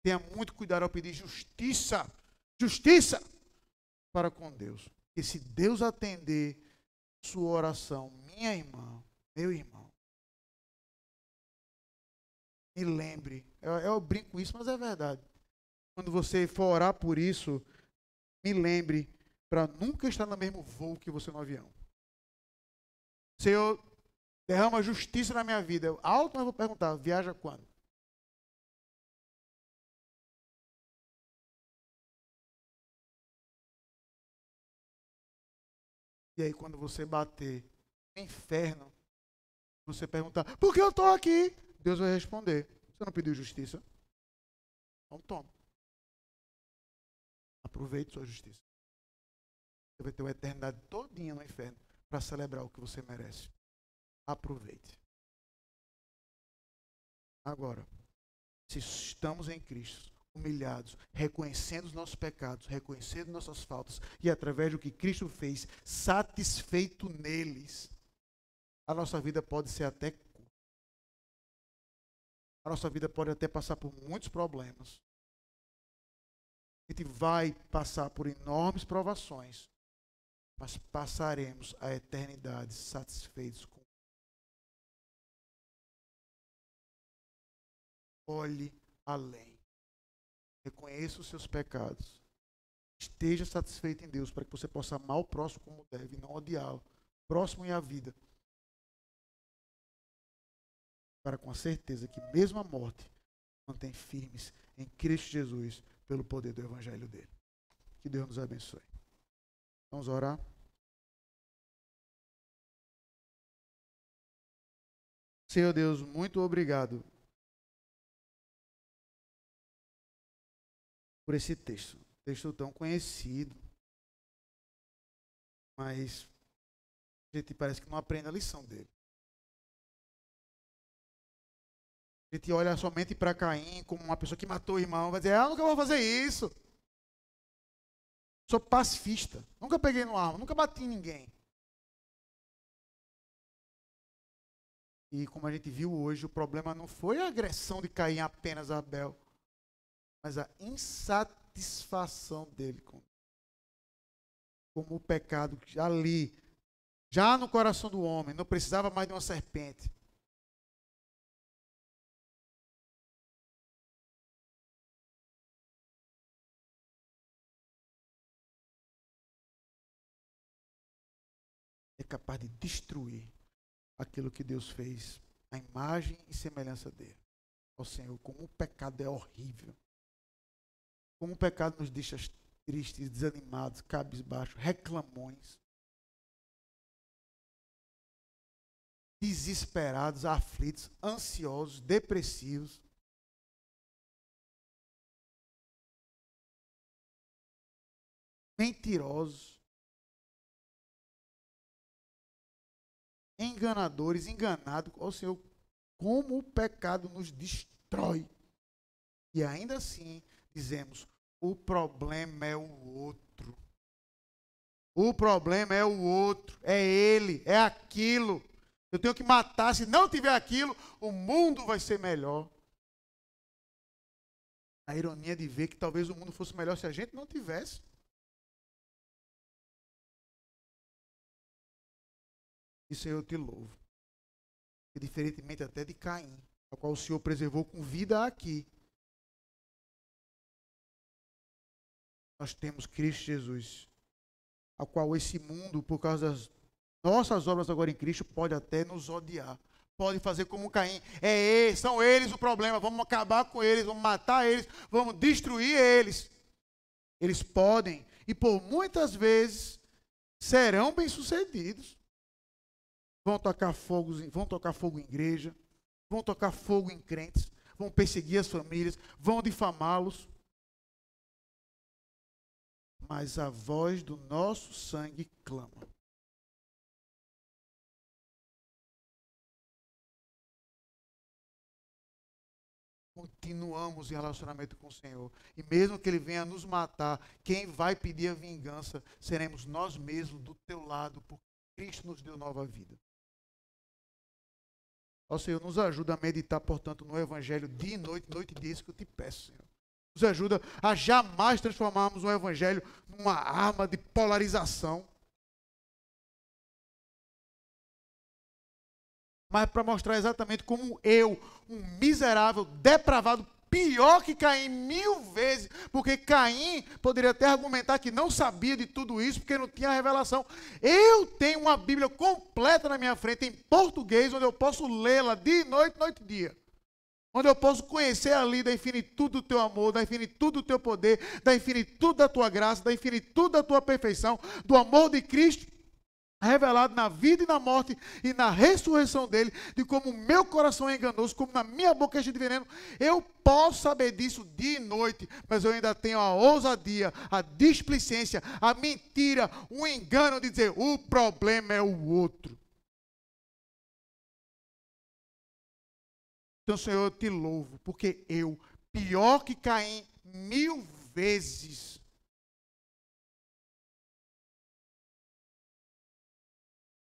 Tenha muito cuidado ao pedir justiça. Justiça para com Deus. E se Deus atender sua oração, minha irmã, meu irmão, me lembre. Eu brinco com isso, mas é verdade. Quando você for orar por isso, me lembre para nunca estar no mesmo voo que você no avião. Senhor, derrama justiça na minha vida. Eu alto, mas vou perguntar, viaja quando? E aí quando você bater no inferno, você perguntar, por que eu estou aqui? Deus vai responder, você não pediu justiça? Então toma. Aproveite sua justiça. Você vai ter uma eternidade todinha no inferno para celebrar o que você merece. Aproveite. Agora, se estamos em Cristo, humilhados, reconhecendo os nossos pecados, reconhecendo nossas faltas, e através do que Cristo fez, satisfeito neles, a nossa vida pode ser até curta. A nossa vida pode até passar por muitos problemas. A gente vai passar por enormes provações, mas passaremos a eternidade satisfeitos com. Olhe além. Reconheça os seus pecados. Esteja satisfeito em Deus para que você possa amar o próximo como deve e não odiá-lo. Próximo e a vida. Para com a certeza que mesmo a morte mantém firmes em Cristo Jesus pelo poder do Evangelho dele. Que Deus nos abençoe. Vamos orar. Senhor Deus, muito obrigado por esse texto. Texto tão conhecido. Mas a gente parece que não aprende a lição dele. A gente olha somente para Caim como uma pessoa que matou o irmão, vai dizer, nunca vou fazer isso. Sou pacifista, nunca peguei no arma, nunca bati em ninguém. E como a gente viu hoje, o problema não foi a agressão de Caim apenas a Abel, mas a insatisfação dele como o pecado ali, já no coração do homem, não precisava mais de uma serpente. É capaz de destruir aquilo que Deus fez, a imagem e semelhança dele. Ó Senhor, como o pecado é horrível. Como o pecado nos deixa tristes, desanimados, cabisbaixos, reclamões, desesperados, aflitos, ansiosos, depressivos. Mentirosos, enganadores, enganados. Ó Senhor, como o pecado nos destrói. E ainda assim, dizemos, o problema é o outro. O problema é o outro, é ele, é aquilo. Eu tenho que matar, se não tiver aquilo, o mundo vai ser melhor. A ironia de ver que talvez o mundo fosse melhor se a gente não tivesse. Isso eu te louvo. E diferentemente até de Caim, a qual o Senhor preservou com vida aqui. Nós temos Cristo Jesus, a qual esse mundo, por causa das nossas obras agora em Cristo, pode até nos odiar. Pode fazer como Caim. São eles o problema. Vamos acabar com eles, vamos matar eles, vamos destruir eles. Eles podem, e por muitas vezes, serão bem-sucedidos. Vão tocar fogo em igreja, vão tocar fogo em crentes, vão perseguir as famílias, vão difamá-los. Mas a voz do nosso sangue clama. Continuamos em relacionamento com o Senhor. E mesmo que Ele venha nos matar, quem vai pedir a vingança seremos nós mesmos do teu lado, porque Cristo nos deu nova vida. Ó Senhor, nos ajuda a meditar, portanto, no Evangelho dia e noite, noite e dia, isso que eu te peço, Senhor. Nos ajuda a jamais transformarmos o Evangelho numa arma de polarização. Mas para mostrar exatamente como eu, um miserável, depravado, pior que Caim 1000 vezes, porque Caim poderia até argumentar que não sabia de tudo isso, porque não tinha revelação. Eu tenho uma Bíblia completa na minha frente, em português, onde eu posso lê-la de noite, noite e dia. Onde eu posso conhecer ali da infinitude do teu amor, da infinitude do teu poder, da infinitude da tua graça, da infinitude da tua perfeição, do amor de Cristo, revelado na vida e na morte e na ressurreição dele, de como o meu coração é enganoso, como na minha boca é cheia de veneno. Eu posso saber disso dia e noite, mas eu ainda tenho a ousadia, a displicência, a mentira, o engano de dizer, o problema é o outro. Então, Senhor, eu te louvo, porque eu, pior que Caim 1000 vezes,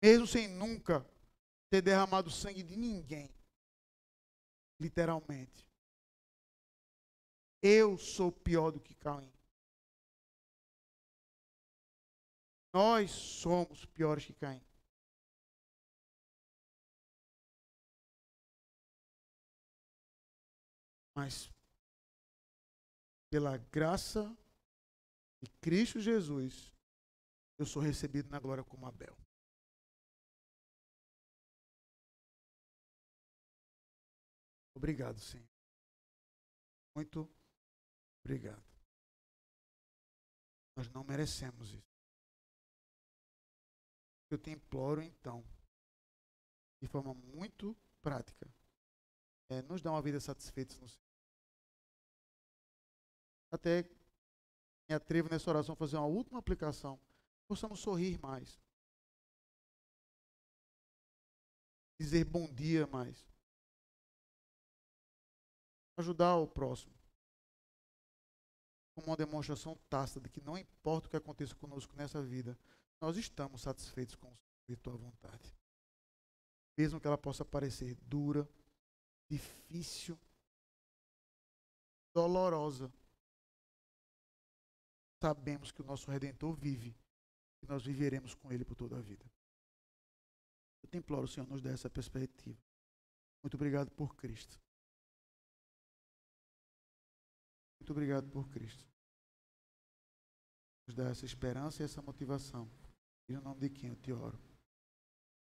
mesmo sem nunca ter derramado sangue de ninguém, literalmente, eu sou pior do que Caim. Nós somos piores que Caim. Mas, pela graça de Cristo Jesus, eu sou recebido na glória como Abel. Obrigado, Senhor. Muito obrigado. Nós não merecemos isso. Eu te imploro, então, de forma muito prática, nos dá uma vida satisfeita no Senhor. Até me atrevo nessa oração a fazer uma última aplicação. Possamos sorrir mais. Dizer bom dia mais. Ajudar o próximo. Como uma demonstração tácita de que não importa o que aconteça conosco nessa vida, nós estamos satisfeitos com a tua vontade. Mesmo que ela possa parecer dura, difícil, dolorosa, sabemos que o nosso Redentor vive e nós viveremos com Ele por toda a vida. Eu te imploro, Senhor, nos dê essa perspectiva. Muito obrigado por Cristo. Muito obrigado por Cristo. Nos dá essa esperança e essa motivação. E no nome de quem eu te oro.